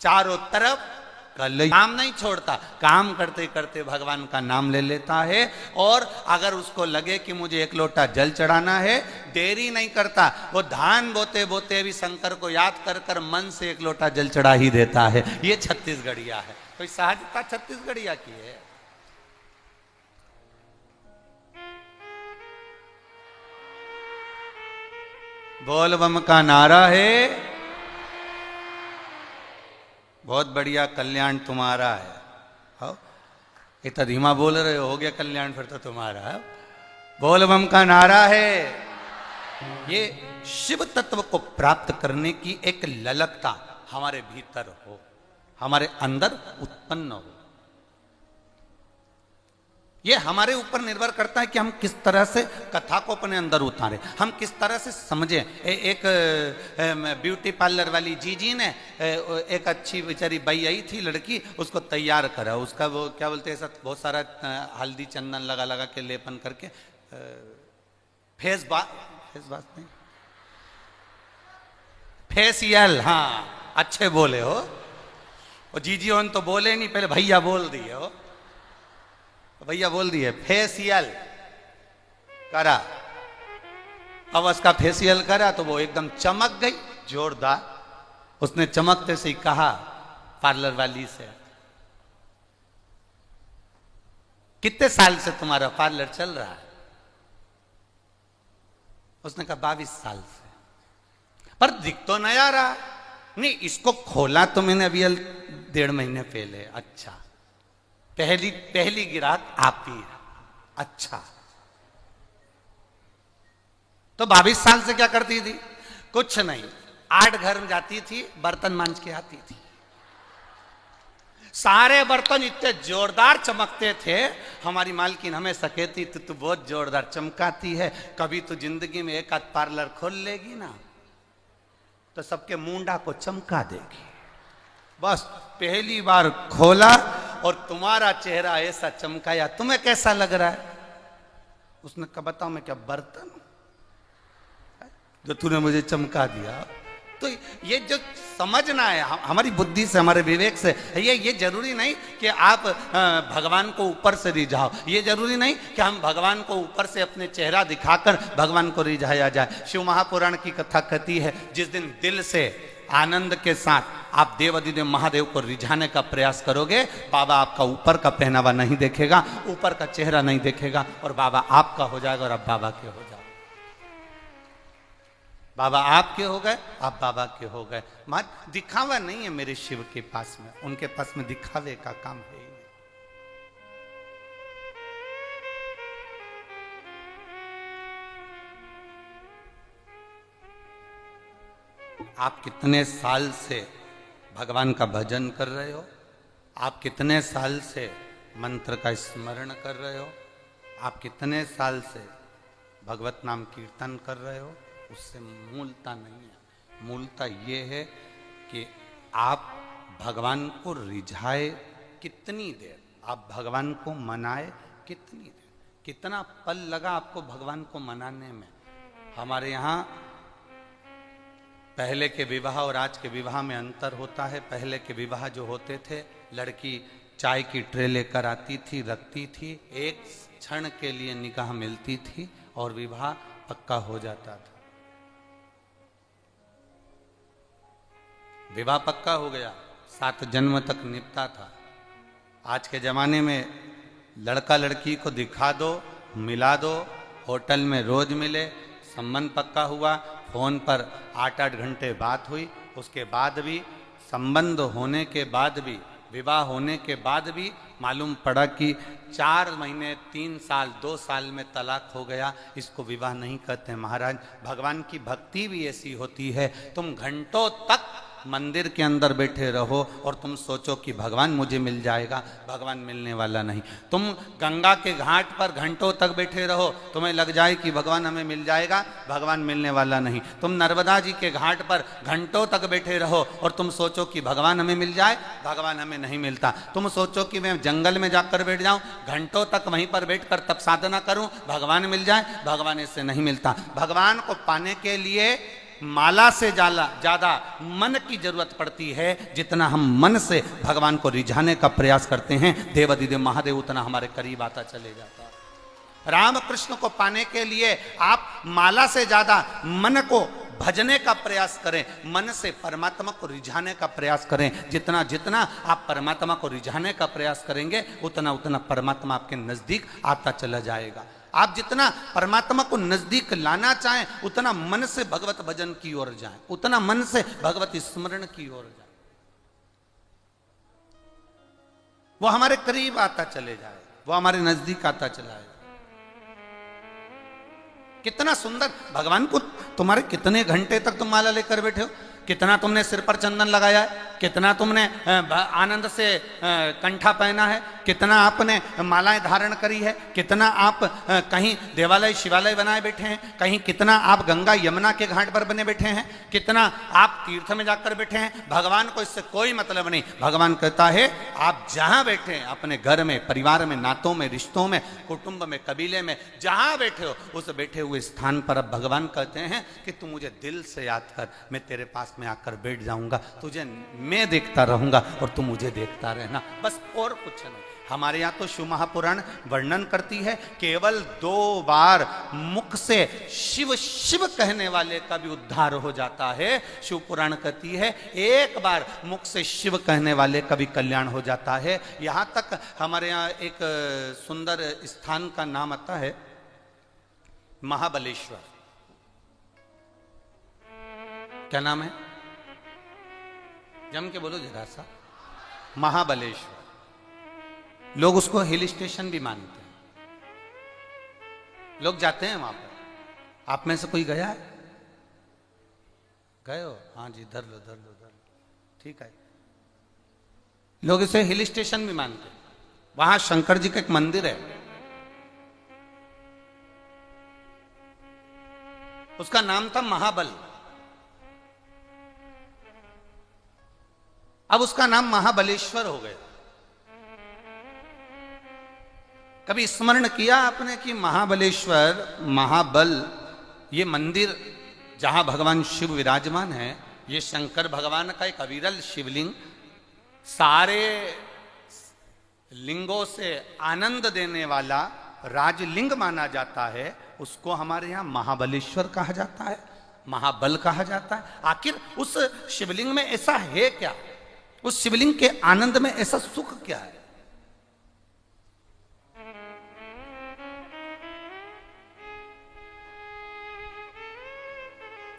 चारों तरफ। कल काम नहीं छोड़ता, काम करते करते भगवान का नाम ले लेता है। और अगर उसको लगे कि मुझे एक लोटा जल चढ़ाना है, देरी नहीं करता, वो धान बोते बोते भी शंकर को याद कर कर मन से एक लोटा जल चढ़ा ही देता है। ये छत्तीसगढ़िया है, कोई सहजता छत्तीसगढ़िया की है। बोल बम का नारा है, बहुत बढ़िया, कल्याण तुम्हारा है। हो इतना धीमा बोल रहे हो गया कल्याण फिर तो तुम्हारा है। बोल बम का नारा है। ये शिव तत्व को प्राप्त करने की एक ललकता हमारे भीतर हो, हमारे अंदर उत्पन्न हो। ये हमारे ऊपर निर्भर करता है कि हम किस तरह से कथा को अपने अंदर उतारें, हम किस तरह से समझें। एक ब्यूटी पार्लर वाली जीजी ने एक अच्छी बेचारी बई आई थी लड़की, उसको तैयार करा। उसका वो क्या बोलते हैं, बहुत सारा हल्दी चंदन लगा लगा के लेपन करके फेस वॉश नहीं, फेसियल, हाँ अच्छे बोले हो। और जीजी उन तो बोले नहीं, पहले भैया बोल दिए हो, भैया बोल दिए फेसियल करा। अब उसका फेसियल करा तो वो एकदम चमक गई, जोरदार। उसने चमकते से ही कहा पार्लर वाली से, कितने साल से तुम्हारा पार्लर चल रहा है? उसने कहा 22 साल से। पर दिख तो नया रहा। नहीं, इसको खोला तो मैंने अभी 1.5 महीने पहले। अच्छा, पहली ग्राहक आप ही है। अच्छा, तो 22 साल से क्या करती थी? कुछ नहीं, 8 घर में जाती थी, बर्तन मांज के आती थी। सारे बर्तन इतने जोरदार चमकते थे, हमारी मालकिन हमेशा कहती थी तू बहुत जोरदार चमकाती है, कभी तो जिंदगी में एक आध पार्लर खोल लेगी ना तो सबके मुंडा को चमका देगी। बस पहली बार खोला और तुम्हारा चेहरा ऐसा चमकाया, तुम्हें कैसा लग रहा है? उसने कहा बताओ मैं क्या बर्तन जो तूने मुझे चमका दिया? तो ये जो समझना है हमारी बुद्धि से, हमारे विवेक से, ये जरूरी नहीं कि आप भगवान को ऊपर से रिझाओ। ये जरूरी नहीं कि हम भगवान को ऊपर से अपने चेहरा दिखाकर भगवान को रिझाया जाए। शिव महापुराण की कथा कहती है, जिस दिन दिल से आनंद के साथ आप देवाधिदेव महादेव को रिझाने का प्रयास करोगे, बाबा आपका ऊपर का पहनावा नहीं देखेगा, ऊपर का चेहरा नहीं देखेगा, और बाबा आपका हो जाएगा और आप बाबा के हो जाओ। बाबा आपके हो गए, आप बाबा के हो गए। मत दिखावा नहीं है मेरे शिव के पास में, उनके पास में दिखावे का काम है ही नहीं। आप कितने साल से भगवान का भजन कर रहे हो? आप कितने साल से मंत्र का स्मरण कर रहे हो? आप कितने साल से भगवत नाम कीर्तन कर रहे हो? उससे मूलता नहीं है। मूलता ये है कि आप भगवान को रिझाए कितनी देर, आप भगवान को मनाए कितनी देर, कितना पल लगा आपको भगवान को मनाने में। हमारे यहाँ पहले के विवाह और आज के विवाह में अंतर होता है। पहले के विवाह जो होते थे, लड़की चाय की ट्रे लेकर आती थी, रखती थी, एक क्षण के लिए निगाह मिलती थी और विवाह पक्का हो जाता था। विवाह पक्का हो गया, 7 जन्म तक निपटा था। आज के जमाने में लड़का लड़की को दिखा दो, मिला दो, होटल में रोज मिले, संबंध पक्का हुआ, फोन पर 8-8 घंटे बात हुई, उसके बाद भी संबंध होने के बाद भी, विवाह होने के बाद भी मालूम पड़ा कि 4 महीने, 3 साल, 2 साल में तलाक हो गया। इसको विवाह नहीं कहते महाराज। भगवान की भक्ति भी ऐसी होती है, तुम घंटों तक मंदिर के अंदर बैठे रहो और तुम सोचो कि भगवान मुझे मिल जाएगा, भगवान मिलने वाला नहीं। तुम गंगा के घाट पर घंटों तक बैठे रहो, तुम्हें लग जाए कि भगवान हमें मिल जाएगा, भगवान मिलने वाला नहीं। तुम नर्मदा जी के घाट पर घंटों तक बैठे रहो और तुम सोचो कि भगवान हमें मिल जाए, भगवान हमें नहीं मिलता। तुम सोचो कि मैं जंगल में जाकर बैठ जाऊं, घंटों तक वहीं पर बैठकर तप साधना करूं, भगवान मिल जाए, भगवान इससे नहीं मिलता। भगवान को पाने के लिए माला से ज्यादा मन की जरूरत पड़ती है। जितना हम मन से भगवान को रिझाने का प्रयास करते हैं, देवाधिदेव महादेव उतना हमारे करीब आता चले जाता है। राम कृष्ण को पाने के लिए आप माला से ज्यादा मन को भजने का प्रयास करें, मन से परमात्मा को रिझाने का प्रयास करें। जितना जितना आप परमात्मा को रिझाने का प्रयास करेंगे, उतना उतना परमात्मा आपके नजदीक आता चला जाएगा। आप जितना परमात्मा को नजदीक लाना चाहें, उतना मन से भगवत भजन की ओर जाएं, उतना मन से भगवत स्मरण की ओर जाएं, वो हमारे करीब आता चले जाए, वो हमारे नजदीक आता चला जाए। कितना सुंदर भगवान को, तुम्हारे कितने घंटे तक तुम माला लेकर बैठे हो, कितना तुमने सिर पर चंदन लगाया है, कितना तुमने आनंद से कंठा पहना है, कितना आपने मालाएं धारण करी है, कितना आप कहीं देवालय शिवालय बनाए बैठे हैं, कहीं कितना आप गंगा यमुना के घाट पर बने बैठे हैं, कितना आप तीर्थ में जाकर बैठे हैं। भगवान को इससे कोई मतलब नहीं। भगवान कहता है आप जहां बैठे हैं, अपने घर में, परिवार में, नातों में, रिश्तों में, कुटुंब में, कबीले में, जहां बैठे हो, उस बैठे हुए स्थान पर अब भगवान कहते हैं कि तू मुझे दिल से याद कर, मैं तेरे पास में आकर बैठ जाऊंगा, तुझे मैं देखता रहूंगा और तू मुझे देखता रहना, बस और कुछ नहीं। हमारे यहाँ तो शिव महापुराण वर्णन करती है केवल 2 बार मुख से शिव शिव कहने वाले का भी उद्धार हो जाता है। शिव पुराण कहती है 1 बार मुख से शिव कहने वाले का भी कल्याण हो जाता है। यहाँ तक हमारे यहाँ एक सुंदर स्थान का नाम आता है महाबलेश्वर। क्या नाम है? जम के बोलो जरा सा। महाबलेश्वर। लोग उसको हिल स्टेशन भी मानते हैं, लोग जाते हैं वहां पर। आप में से कोई गया है? गए हो? हाँ जी, धर लो धर लो धर लो, ठीक है। लोग इसे हिल स्टेशन भी मानते हैं। वहां शंकर जी का एक मंदिर है, उसका नाम था महाबल। अब उसका नाम महाबलेश्वर हो गया। कभी स्मरण किया आपने कि महाबलेश्वर, महाबल, ये मंदिर जहां भगवान शिव विराजमान है, ये शंकर भगवान का एक अविरल शिवलिंग, सारे लिंगों से आनंद देने वाला राजलिंग माना जाता है। उसको हमारे यहां महाबलेश्वर कहा जाता है, महाबल कहा जाता है। आखिर उस शिवलिंग में ऐसा है क्या? उस शिवलिंग के आनंद में ऐसा सुख क्या है?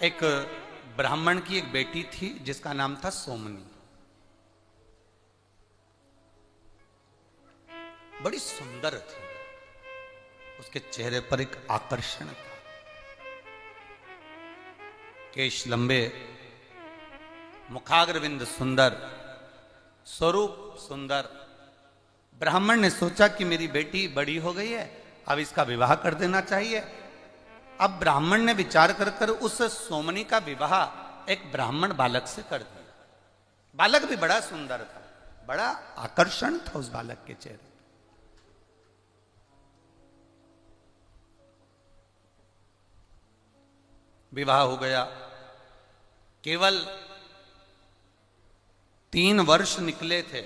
एक ब्राह्मण की एक बेटी थी जिसका नाम था सोमनी। बड़ी सुंदर थी, उसके चेहरे पर एक आकर्षण था, केश लंबे, मुखाग्रविंद सुंदर, स्वरूप सुंदर। ब्राह्मण ने सोचा कि मेरी बेटी बड़ी हो गई है, अब इसका विवाह कर देना चाहिए। अब ब्राह्मण ने विचार कर कर उस सोमनी का विवाह एक ब्राह्मण बालक से कर दिया। बालक भी बड़ा सुंदर था, बड़ा आकर्षण था उस बालक के चेहरे। विवाह हो गया। केवल 3 वर्ष निकले थे,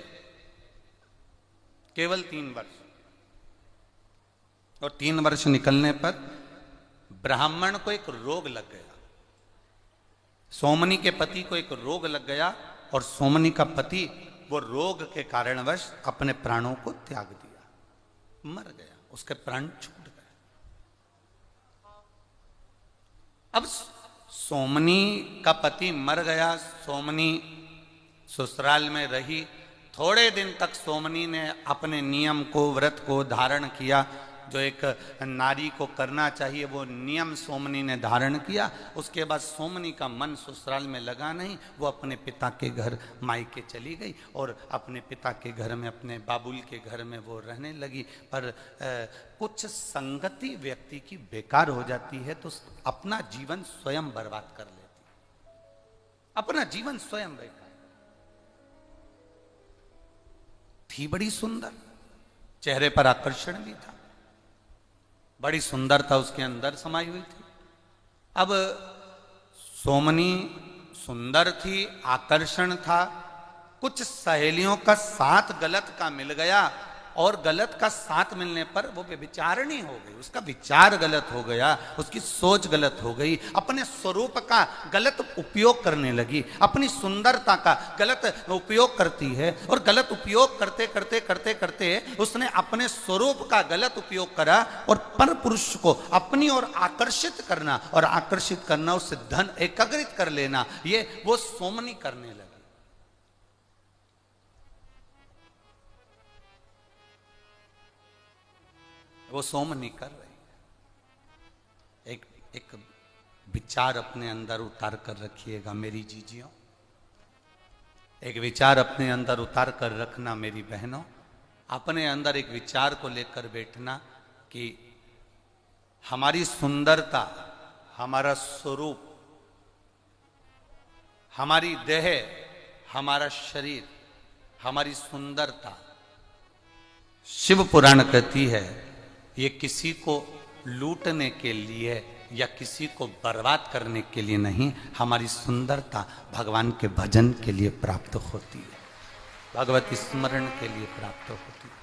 केवल 3 वर्ष। और 3 वर्ष निकलने पर ब्राह्मण को एक रोग लग गया। सोमनी के पति को एक रोग लग गया और सोमनी का पति वो रोग के कारणवश अपने प्राणों को त्याग दिया, मर गया, उसके प्राण छूट गए। अब सोमनी का पति मर गया, सोमनी ससुराल में रही। थोड़े दिन तक सोमनी ने अपने नियम को, व्रत को धारण किया, जो एक नारी को करना चाहिए वो नियम सोमनी ने धारण किया। उसके बाद सोमनी का मन ससुराल में लगा नहीं, वो अपने पिता के घर मायके चली गई और अपने पिता के घर में, अपने बाबुल के घर में वो रहने लगी। पर कुछ संगति व्यक्ति की बेकार हो जाती है तो अपना जीवन स्वयं बर्बाद कर लेती, अपना जीवन स्वयं बेकार। थी बड़ी सुंदर, चेहरे पर आकर्षण भी था, बड़ी सुंदरता उसके अंदर समाई हुई थी। अब सोमनी सुंदर थी, आकर्षण था, कुछ सहेलियों का साथ गलत का मिल गया और गलत का साथ मिलने पर वो व्यभिचारिणी हो गई, उसका विचार गलत हो गया, उसकी सोच गलत हो गई, अपने स्वरूप का गलत उपयोग करने लगी, अपनी सुंदरता का गलत उपयोग करती है। और गलत उपयोग करते करते करते करते उसने अपने स्वरूप का गलत उपयोग करा और पर पुरुष को अपनी ओर आकर्षित करना, और आकर्षित करना, उससे धन एकत्रित कर लेना, ये वो सोमनी करने लगी। वो सोमनी कर रही। एक विचार अपने अंदर उतार कर रखिएगा मेरी जीजियों, एक विचार अपने अंदर उतार कर रखना मेरी बहनों। अपने अंदर एक विचार को लेकर बैठना कि हमारी सुंदरता, हमारा स्वरूप, हमारी देह, हमारा शरीर, हमारी सुंदरता, शिव पुराण कहती है ये किसी को लूटने के लिए या किसी को बर्बाद करने के लिए नहीं, हमारी सुंदरता भगवान के भजन के लिए प्राप्त होती है, भगवती स्मरण के लिए प्राप्त होती है।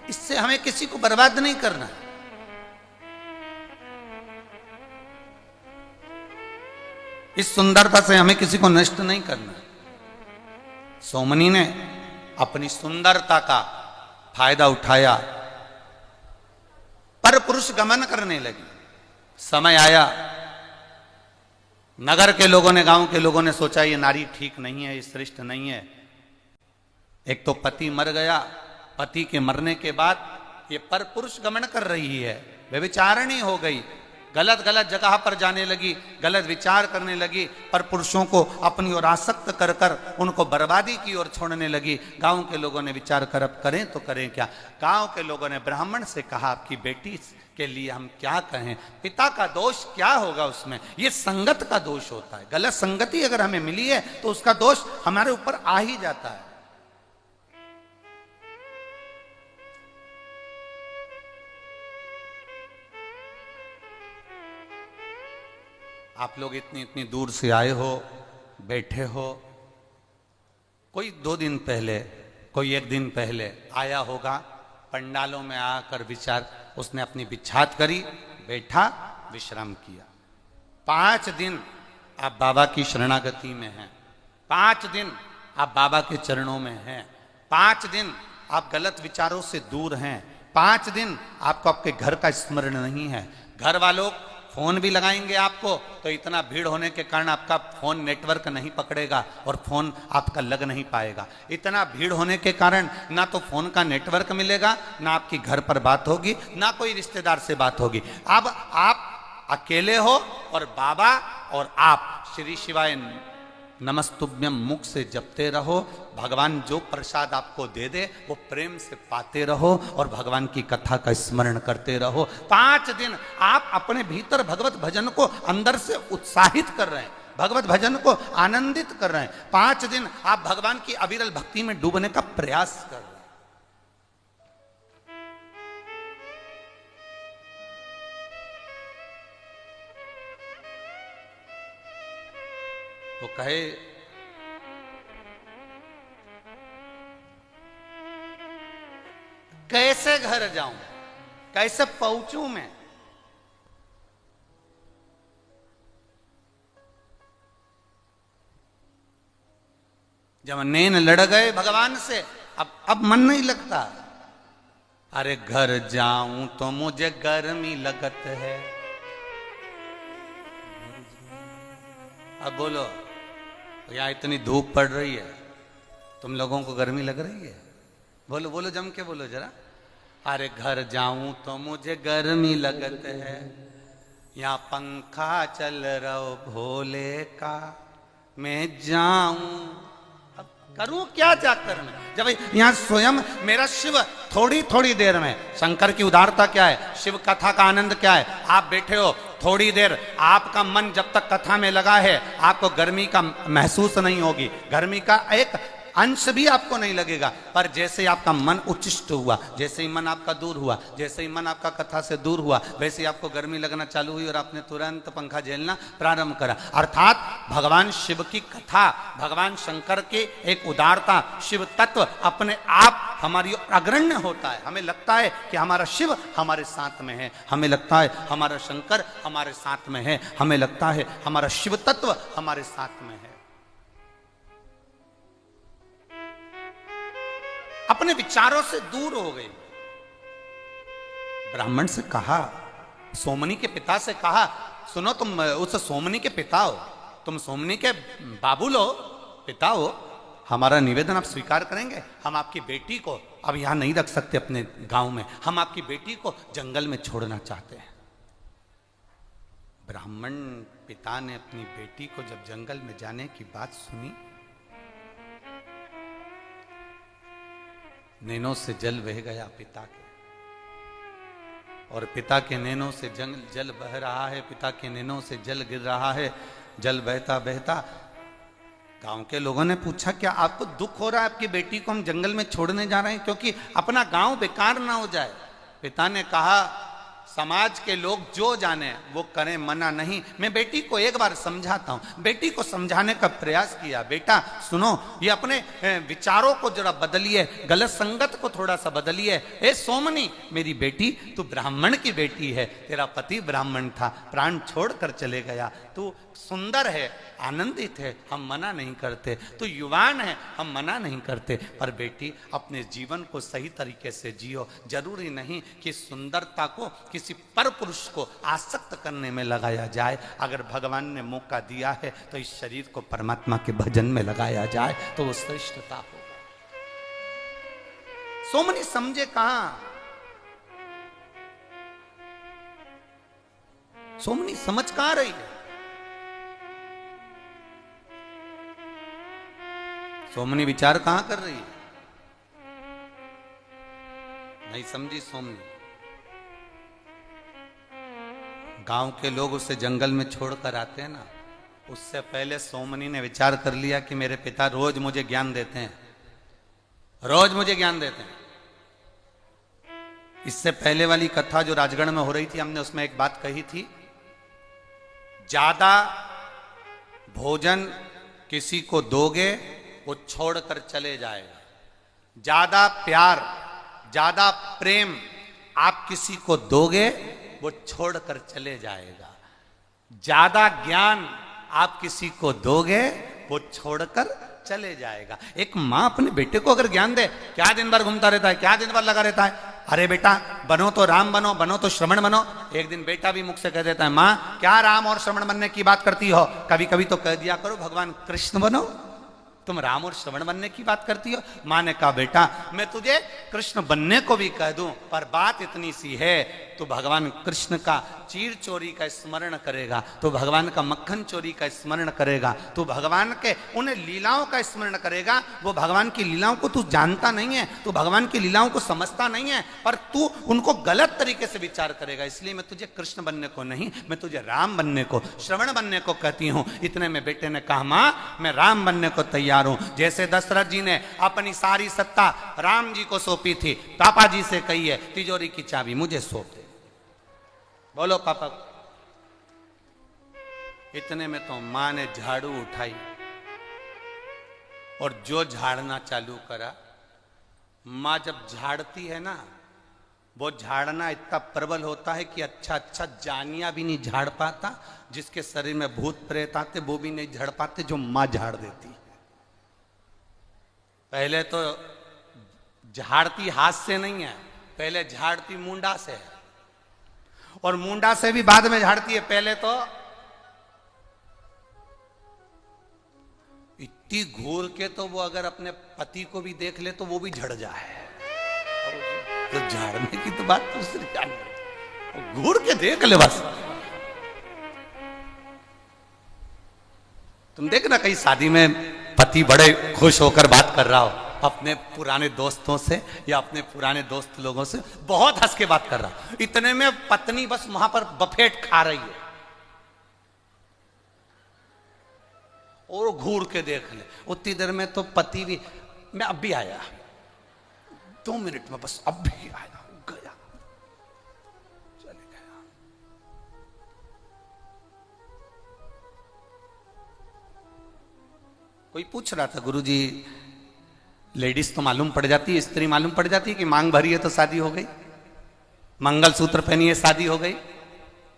इससे हमें किसी को बर्बाद नहीं करना। इस सुंदरता से हमें किसी को नष्ट नहीं करना। सोमनी ने अपनी सुंदरता का फायदा उठाया, पर पुरुष गमन करने लगी। समय आया, नगर के लोगों ने, गांव के लोगों ने सोचा ये नारी ठीक नहीं है, ये श्रेष्ठ नहीं है। एक तो पति मर गया, पति के मरने के बाद ये पर पुरुष गमन कर रही है, व्यभिचारिणी हो गई, गलत गलत जगह पर जाने लगी, गलत विचार करने लगी, पर पुरुषों को अपनी ओर आसक्त कर कर उनको बर्बादी की ओर छोड़ने लगी। गांव के लोगों ने विचार कर अब करें तो करें क्या। गांव के लोगों ने ब्राह्मण से कहा आपकी बेटी के लिए हम क्या कहें, पिता का दोष क्या होगा उसमें, ये संगत का दोष होता है। गलत संगति अगर हमें मिली है तो उसका दोष हमारे ऊपर आ ही जाता है। आप लोग इतनी इतनी दूर से आए हो, बैठे हो, कोई 2 दिन पहले, कोई 1 दिन पहले आया होगा, पंडालों में आकर विचार, उसने अपनी बिछात करी, बैठा, विश्राम किया। 5 दिन आप बाबा की शरणागति में हैं, 5 दिन आप बाबा के चरणों में हैं, 5 दिन आप गलत विचारों से दूर हैं, 5 दिन आपको आपके घर का स्मरण नहीं है। घर वालों फोन भी लगाएंगे आपको तो इतना भीड़ होने के कारण आपका फोन नेटवर्क नहीं पकड़ेगा और फोन आपका लग नहीं पाएगा। इतना भीड़ होने के कारण ना तो फोन का नेटवर्क मिलेगा, ना आपकी घर पर बात होगी, ना कोई रिश्तेदार से बात होगी। अब आप अकेले हो और बाबा और आप श्री शिवाय नमस्तुभ्यम मुख से जपते रहो। भगवान जो प्रसाद आपको दे दे वो प्रेम से पाते रहो और भगवान की कथा का स्मरण करते रहो। 5 दिन आप अपने भीतर भगवत भजन को अंदर से उत्साहित कर रहे हैं, भगवत भजन को आनंदित कर रहे हैं। 5 दिन आप भगवान की अविरल भक्ति में डूबने का प्रयास कर रहे हैं। वो कहे कैसे घर जाऊं, कैसे पहुंचूं मैं। जब नैन लड़ गए भगवान से, अब मन नहीं लगता। अरे घर जाऊं तो मुझे गर्मी लगत है। अब बोलो, यहां इतनी धूप पड़ रही है, तुम लोगों को गर्मी लग रही है? बोलो बोलो, जम के बोलो जरा। अरे घर जाऊं तो मुझे गर्मी लगत है, यहाँ पंखा चल रहा भोले का, मैं जाऊं अब करूं क्या जाकर मैं, जब यहाँ स्वयं मेरा शिव थोड़ी थोड़ी देर में। शंकर की उदारता क्या है, शिव कथा का आनंद क्या है। आप बैठे हो थोड़ी देर, आपका मन जब तक कथा में लगा है आपको गर्मी का महसूस नहीं होगी, गर्मी का एक अंश भी आपको नहीं लगेगा। पर जैसे आपका मन उच्चिष्ट हुआ, जैसे ही मन आपका दूर हुआ, जैसे ही मन आपका कथा से दूर हुआ, वैसे ही आपको गर्मी लगना चालू हुई और आपने तुरंत पंखा झेलना प्रारंभ करा। अर्थात भगवान शिव की कथा, भगवान शंकर के एक उदारता, शिव तत्व अपने आप हमारी अग्रण्य होता है। हमें लगता है कि हमारा शिव हमारे साथ में है, हमें लगता है हमारा शंकर हमारे साथ में है, हमें लगता है हमारा शिव तत्व हमारे साथ में है। अपने विचारों से दूर हो गए। ब्राह्मण से कहा, सोमनी के पिता से कहा, सुनो तुम उस सोमनी के पिता हो, तुम सोमनी के बाबू लो, पिता हो, हमारा निवेदन आप स्वीकार करेंगे? हम आपकी बेटी को अब यहां नहीं रख सकते अपने गांव में, हम आपकी बेटी को जंगल में छोड़ना चाहते हैं। ब्राह्मण पिता ने अपनी बेटी को जब जंगल में जाने की बात सुनी, नैनों से जल बह गया पिता के, और पिता के नैनों से जल बह रहा है, पिता के नैनों से जल गिर रहा है। जल बहता बहता गांव के लोगों ने पूछा, क्या आपको दुख हो रहा है, आपकी बेटी को हम जंगल में छोड़ने जा रहे हैं क्योंकि अपना गांव बेकार ना हो जाए? पिता ने कहा, समाज के लोग जो जाने वो करें, मना नहीं। मैं बेटी को एक बार समझाता हूं, बेटी को समझाने का प्रयास किया, बेटा सुनो, ये अपने विचारों को जरा बदलिए, गलत संगत को थोड़ा सा बदलिए। ए सोमनी मेरी बेटी, तू ब्राह्मण की बेटी है, तेरा पति ब्राह्मण था, प्राण छोड़कर चले गया, तू सुंदर है, आनंदित है, हम मना नहीं करते, तो युवान है, हम मना नहीं करते, पर बेटी अपने जीवन को सही तरीके से जियो। जरूरी नहीं कि सुंदरता को किसी पर पुरुष को आसक्त करने में लगाया जाए। अगर भगवान ने मौका दिया है तो इस शरीर को परमात्मा के भजन में लगाया जाए तो वो श्रेष्ठता होगा। सोमनी समझे कहां, सोमनी समझ कहां रही है। सोमनी विचार कहां कर रही है, नहीं समझी सोमनी। गांव के लोग उसे जंगल में छोड़कर आते हैं ना, उससे पहले सोमनी ने विचार कर लिया कि मेरे पिता रोज मुझे ज्ञान देते हैं, रोज मुझे ज्ञान देते हैं। इससे पहले वाली कथा जो राजगढ़ में हो रही थी, हमने उसमें एक बात कही थी, ज्यादा भोजन किसी को दोगे वो छोड़कर चले जाएगा, ज्यादा प्यार, ज्यादा प्रेम आप किसी को दोगे वो छोड़कर चले जाएगा, ज्यादा ज्ञान आप किसी को दोगे वो छोड़कर चले जाएगा। एक मां अपने बेटे को अगर ज्ञान दे, क्या दिन भर घूमता रहता है, क्या दिन भर लगा रहता है, अरे बेटा बनो तो राम बनो, बनो तो श्रवण बनो। एक दिन बेटा भी मुख से कह देता है, मां क्या राम और श्रवण बनने की बात करती हो, कभी कभी तो कह दिया करो भगवान कृष्ण बनो, तुम राम और श्रवण बनने की बात करती हो। मां ने कहा, बेटा मैं तुझे कृष्ण बनने को भी कह दूं, पर बात इतनी सी है, तो भगवान कृष्ण का चीर चोरी का स्मरण करेगा, तो भगवान का मक्खन चोरी का स्मरण करेगा, तो भगवान के उन लीलाओं का स्मरण करेगा। वो भगवान की लीलाओं को तू जानता नहीं है, तू भगवान की लीलाओं को समझता नहीं है, पर तू उनको गलत तरीके से विचार करेगा। इसलिए मैं तुझे कृष्ण बनने को नहीं, मैं तुझे राम बनने को, श्रवण बनने को कहती हूं। इतने में बेटे ने कहा, मां मैं राम बनने को तैयार हूं। जैसे दशरथ जी ने अपनी सारी सत्ता राम जी को सौंपी थी, पापा जी से कही है तिजोरी की चाबी मुझे सौंप दे, बोलो पापा। इतने में तो मां ने झाड़ू उठाई और जो झाड़ना चालू करा। मां जब झाड़ती है ना, वो झाड़ना इतना प्रबल होता है कि अच्छा अच्छा जानिया भी नहीं झाड़ पाता, जिसके शरीर में भूत प्रेत आते वो भी नहीं झाड़ पाते, जो मां झाड़ देती। पहले तो झाड़ती हाथ से नहीं है, पहले झाड़ती मुंडा से है, और मुंडा से भी बाद में झाड़ती है। पहले तो इतनी घूर के तो वो अगर अपने पति को भी देख ले तो वो भी झड़ जाए, तो झाड़ने की तो बात दूसरी जानी, घूर के देख ले बस। तुम देखना कहीं शादी में पति बड़े खुश होकर बात कर रहा हो अपने पुराने दोस्तों से या अपने पुराने दोस्त लोगों से, बहुत हंस के बात कर रहा, इतने में पत्नी बस वहां पर बफेट खा रही है और घूर के देख ले। उतनी देर में तो पति भी, मैं अब भी आया, 2 मिनट में बस अब भी आया, गया, चले गया। कोई पूछ रहा था, गुरुजी लेडीज तो मालूम पड़ जाती है, स्त्री मालूम पड़ जाती है कि मांग भरी है तो शादी हो गई, मंगलसूत्र पहनी है शादी हो गई,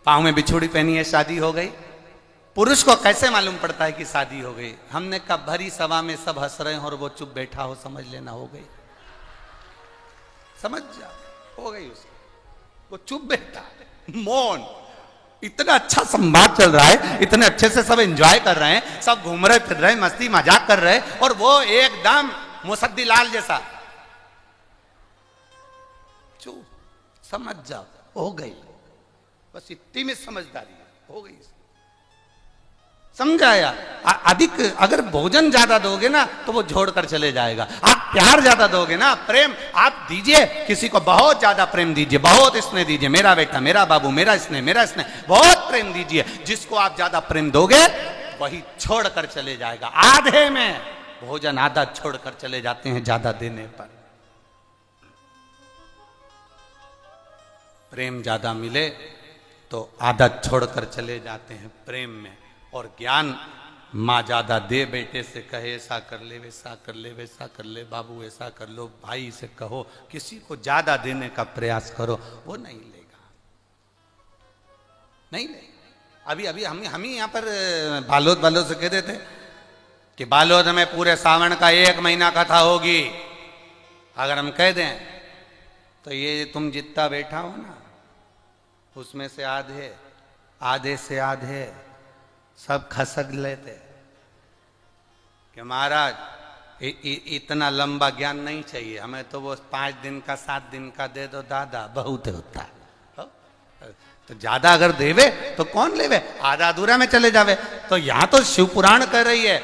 पांव में बिछुड़ी पहनी है शादी हो गई। पुरुष को कैसे मालूम पड़ता है कि शादी हो गई? हमने कहा भरी सभा में सब हंस रहे हैं और वो चुप बैठा हो, समझ लेना हो गई, समझ जा, हो गई उसको, वो चुप बैठा, मौन। इतना अच्छा संवाद चल रहा है, इतने अच्छे से सब एंजॉय कर रहे हैं, सब घूम रहे फिर रहे, मस्ती मजाक कर रहे, और वो एकदम मुसद्दी लाल जैसा चुप, समझ जाओ हो गई, बस इतनी में समझदारी हो गई, समझाया। अधिक अगर भोजन ज्यादा दोगे ना तो वो छोड़कर चले जाएगा। आप प्यार ज्यादा दोगे ना, प्रेम आप दीजिए, किसी को बहुत ज्यादा प्रेम दीजिए, बहुत स्नेह दीजिए, मेरा बेटा, मेरा बाबू, मेरा स्नेह, मेरा स्नेह, बहुत प्रेम दीजिए। जिसको आप ज्यादा प्रेम दोगे वही छोड़कर चले जाएगा। आधे में भोजन आधा छोड़कर चले जाते हैं ज्यादा देने पर। प्रेम ज्यादा मिले तो आदत छोड़कर चले जाते हैं प्रेम में। और ज्ञान माँ ज्यादा दे, बेटे से कहे ऐसा कर ले, वैसा कर ले, वैसा कर ले, बाबू ऐसा कर लो, भाई से कहो, किसी को ज्यादा देने का प्रयास करो, वो नहीं लेगा, नहीं लेगा। अभी अभी हम ही यहाँ पर बालोद से कहते थे कि बालोद में पूरे सावन का 1 महीना कथा होगी। अगर हम कह दें तो ये तुम जितना बैठा हो ना, उसमें से आधे से आधे सब खसक लेते कि महाराज इतना लंबा ज्ञान नहीं चाहिए हमें, तो वो 5 दिन का 7 दिन का दे दो दादा, बहुत होता है। तो ज्यादा अगर देवे तो कौन लेवे, आधा अधूरा में चले जावे। तो यहां तो शिव पुराण कह रही है,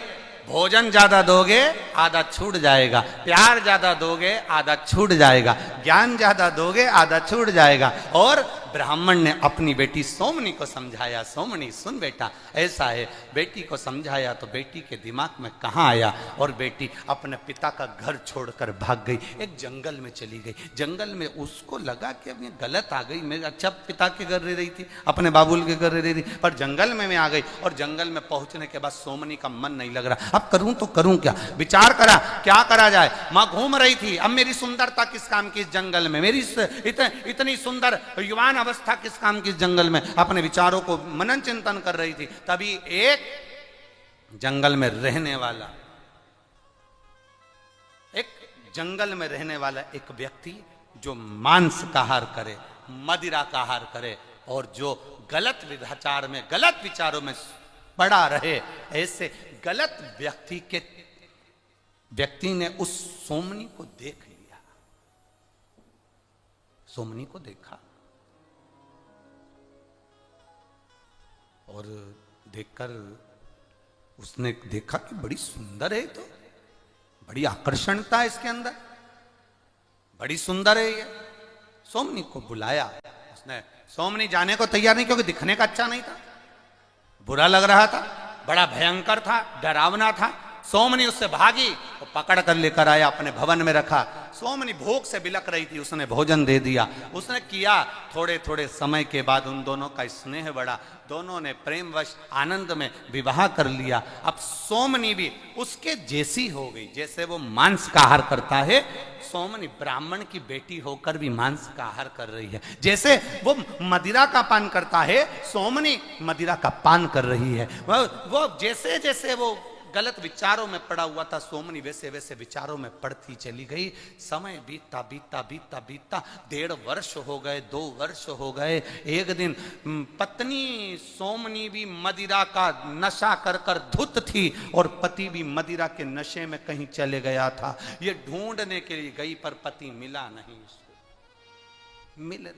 भोजन ज्यादा दोगे आधा छूट जाएगा, प्यार ज्यादा दोगे आधा छूट जाएगा, ज्ञान ज्यादा दोगे आधा छूट जाएगा। और ब्राह्मण ने अपनी बेटी सोमनी को समझाया, सोमनी सुन बेटा ऐसा है, बेटी को समझाया तो बेटी के दिमाग में कहाँ आया, और बेटी अपने पिता का घर छोड़कर भाग गई, एक जंगल में चली गई। जंगल में उसको लगा कि अब ये गलत आ गई, मैं अच्छा पिता के घर रह रही थी, अपने बाबुल के घर रह रही थी, पर जंगल में मैं आ गई। और जंगल में पहुंचने के बाद सोमनी का मन नहीं लग रहा, अब करूं तो करूं क्या, विचार करा क्या करा जाए। मां घूम रही थी, अब मेरी सुंदरता किस काम की इस जंगल में, मेरी इतनी सुंदर युवान अवस्था किस काम की इस जंगल में, अपने विचारों को मनन चिंतन कर रही थी। तभी एक जंगल में रहने वाला एक व्यक्ति जो मांस का आहार करे, मदिरा का आहार करे, और जो गलत विचार में, गलत विचारों में पड़ा रहे, ऐसे गलत व्यक्ति ने उस सोमनी को देख लिया। सोमनी को देखा और देखकर उसने देखा कि बड़ी सुंदर है, तो बड़ी आकर्षणता है इसके अंदर, बड़ी सुंदर है ये। सोमनी को बुलाया उसने। सोमनी जाने को तैयार नहीं, क्योंकि दिखने का अच्छा नहीं था, बुरा लग रहा था, बड़ा भयंकर था, डरावना था। सोमनी उससे भागी, वो पकड़ कर लेकर आया, अपने भवन में रखा। सोमनी भूख से बिलक रही थी, उसने भोजन दे दिया, उसने किया। थोड़े थोड़े समय के बाद उन दोनों का स्नेह बढ़ा, दोनों ने प्रेमवश आनंद में विवाह कर लिया। अब सोमनी भी उसके जैसी हो गई, जैसे वो मांस का आहार करता है, सोमनी ब्राह्मण की बेटी होकर भी मांस का आहार कर रही है। जैसे वो मदिरा का पान करता है, सोमनी मदिरा का पान कर रही है। वो जैसे जैसे वो गलत विचारों में पड़ा हुआ था, सोमनी वैसे वैसे विचारों में पड़ती चली गई। समय बीतता बीतता बीतता बीतता 1.5 वर्ष हो गए, 2 वर्ष हो गए। एक दिन पत्नी सोमनी भी मदिरा का नशा कर कर धुत थी, और पति भी मदिरा के नशे में कहीं चले गया था। ये ढूंढने के लिए गई, पर पति मिला नहीं, मिला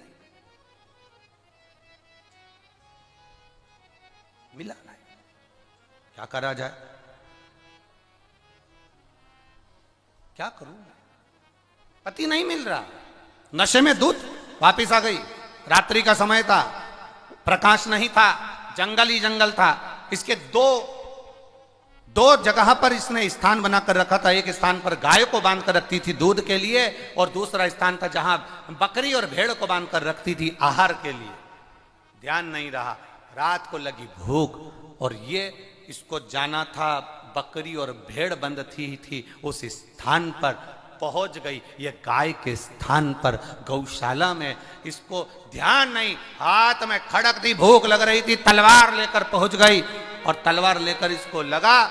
नहीं। क्या करा जाए, क्या करूं, पति नहीं मिल रहा, नशे में धुत। वापिस आ गई, रात्रि का समय था, प्रकाश नहीं था, जंगल ही जंगल था। इसके दो जगह पर इसने स्थान बनाकर रखा था। एक स्थान पर गाय को बांध कर रखती थी दूध के लिए, और दूसरा स्थान था जहां बकरी और भेड़ को बांध कर रखती थी आहार के लिए। ध्यान नहीं रहा, रात को लगी भूख, और ये इसको जाना था, बकरी और भेड़ बंद थी उस स्थान पर पहुंच गई। ये गाय के स्थान पर गौशाला में, इसको ध्यान नहीं, हाथ में खड़क थी, भूख लग रही थी, तलवार लेकर पहुंच गई। और तलवार लेकर इसको लगा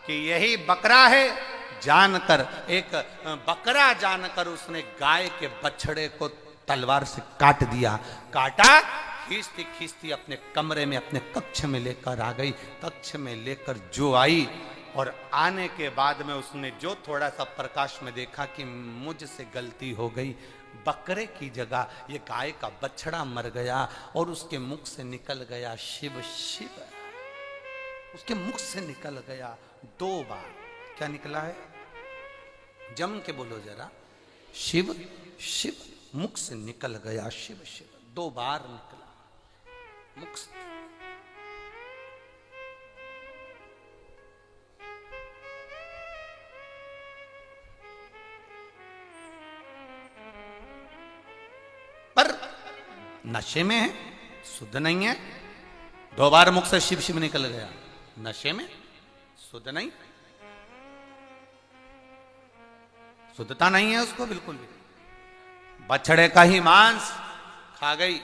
कि यही बकरा है, जानकर, एक बकरा जानकर उसने गाय के बछड़े को तलवार से काट दिया। काटा, खींचती खींचती अपने कमरे में, अपने कक्ष में लेकर आ गई। कक्ष में लेकर जो आई, और आने के बाद में उसने जो थोड़ा सा प्रकाश में देखा कि मुझसे गलती हो गई, बकरे की जगह ये गाय का बछड़ा मर गया, और उसके मुख से निकल गया शिव शिव। उसके मुख से निकल गया 2 बार। क्या निकला है, जम के बोलो जरा, शिव शिव। मुख से निकल गया शिव शिव, 2 बार निकला मुख से। पर नशे में है, शुद्ध नहीं है। 2 बार मुख से शिव शिव निकल गया, नशे में, शुद्ध नहीं, शुद्धता नहीं है उसको बिल्कुल भी। बछड़े का ही मांस खा गई,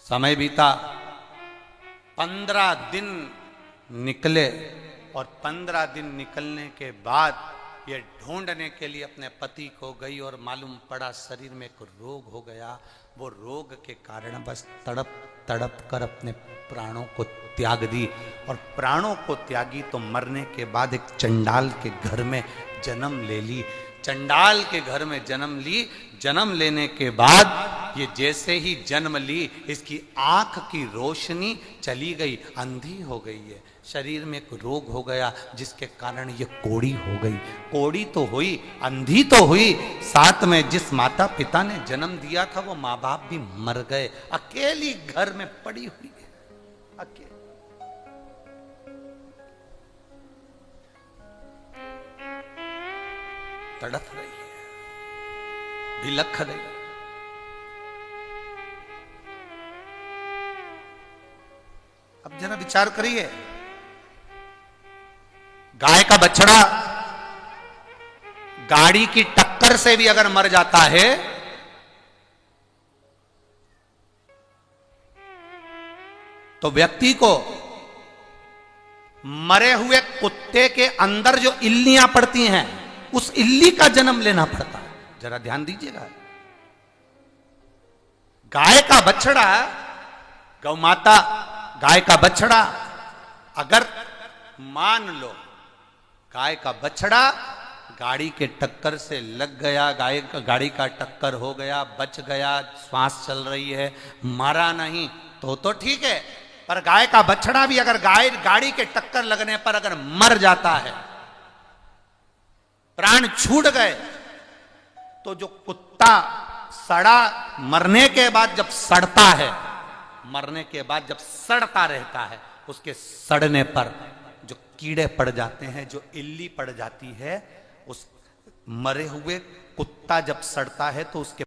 समय बीता, 15 दिन निकले, और 15 दिन निकलने के बाद ये ढूंढने के लिए अपने पति को गई और मालूम पड़ा शरीर में एक रोग हो गया। वो रोग के कारण बस तड़प तड़प कर अपने प्राणों को त्याग दी, और प्राणों को त्यागी तो मरने के बाद एक चंडाल के घर में जन्म ले ली। चंडाल के घर में जन्म ली, जन्म लेने के बाद ये जैसे ही जन्म ली, इसकी आंख की रोशनी चली गई, अंधी हो गई है। शरीर में एक रोग हो गया जिसके कारण ये कोड़ी हो गई। कोड़ी तो हुई, अंधी तो हुई, साथ में जिस माता पिता ने जन्म दिया था वो माँ बाप भी मर गए। अकेली घर में पड़ी हुई है, अकेली। तड़प रही है, बिलख रही है। अब जरा विचार करिए, गाय का बछड़ा गाड़ी की टक्कर से भी अगर मर जाता है तो व्यक्ति को मरे हुए कुत्ते के अंदर जो इल्लियां पड़ती हैं उस इल्ली का जन्म लेना पड़ता है। जरा ध्यान दीजिएगा। गाय का बछड़ा, गौ माता गाय का बछड़ा, अगर मान लो गाय का बछड़ा गाड़ी के टक्कर से लग गया, गाड़ी का टक्कर हो गया, बच गया, श्वास चल रही है, मरा नहीं तो ठीक है। पर गाय का बछड़ा भी अगर गाड़ी के टक्कर लगने पर अगर मर जाता है, प्राण छूट गए, तो जो कुत्ता सड़ा, मरने के बाद जब सड़ता है, मरने के बाद जब सड़ता रहता है, उसके सड़ने पर जो कीड़े पड़ जाते हैं, जो इल्ली पड़ जाती है, उस मरे हुए कुत्ता जब सड़ता है तो उसके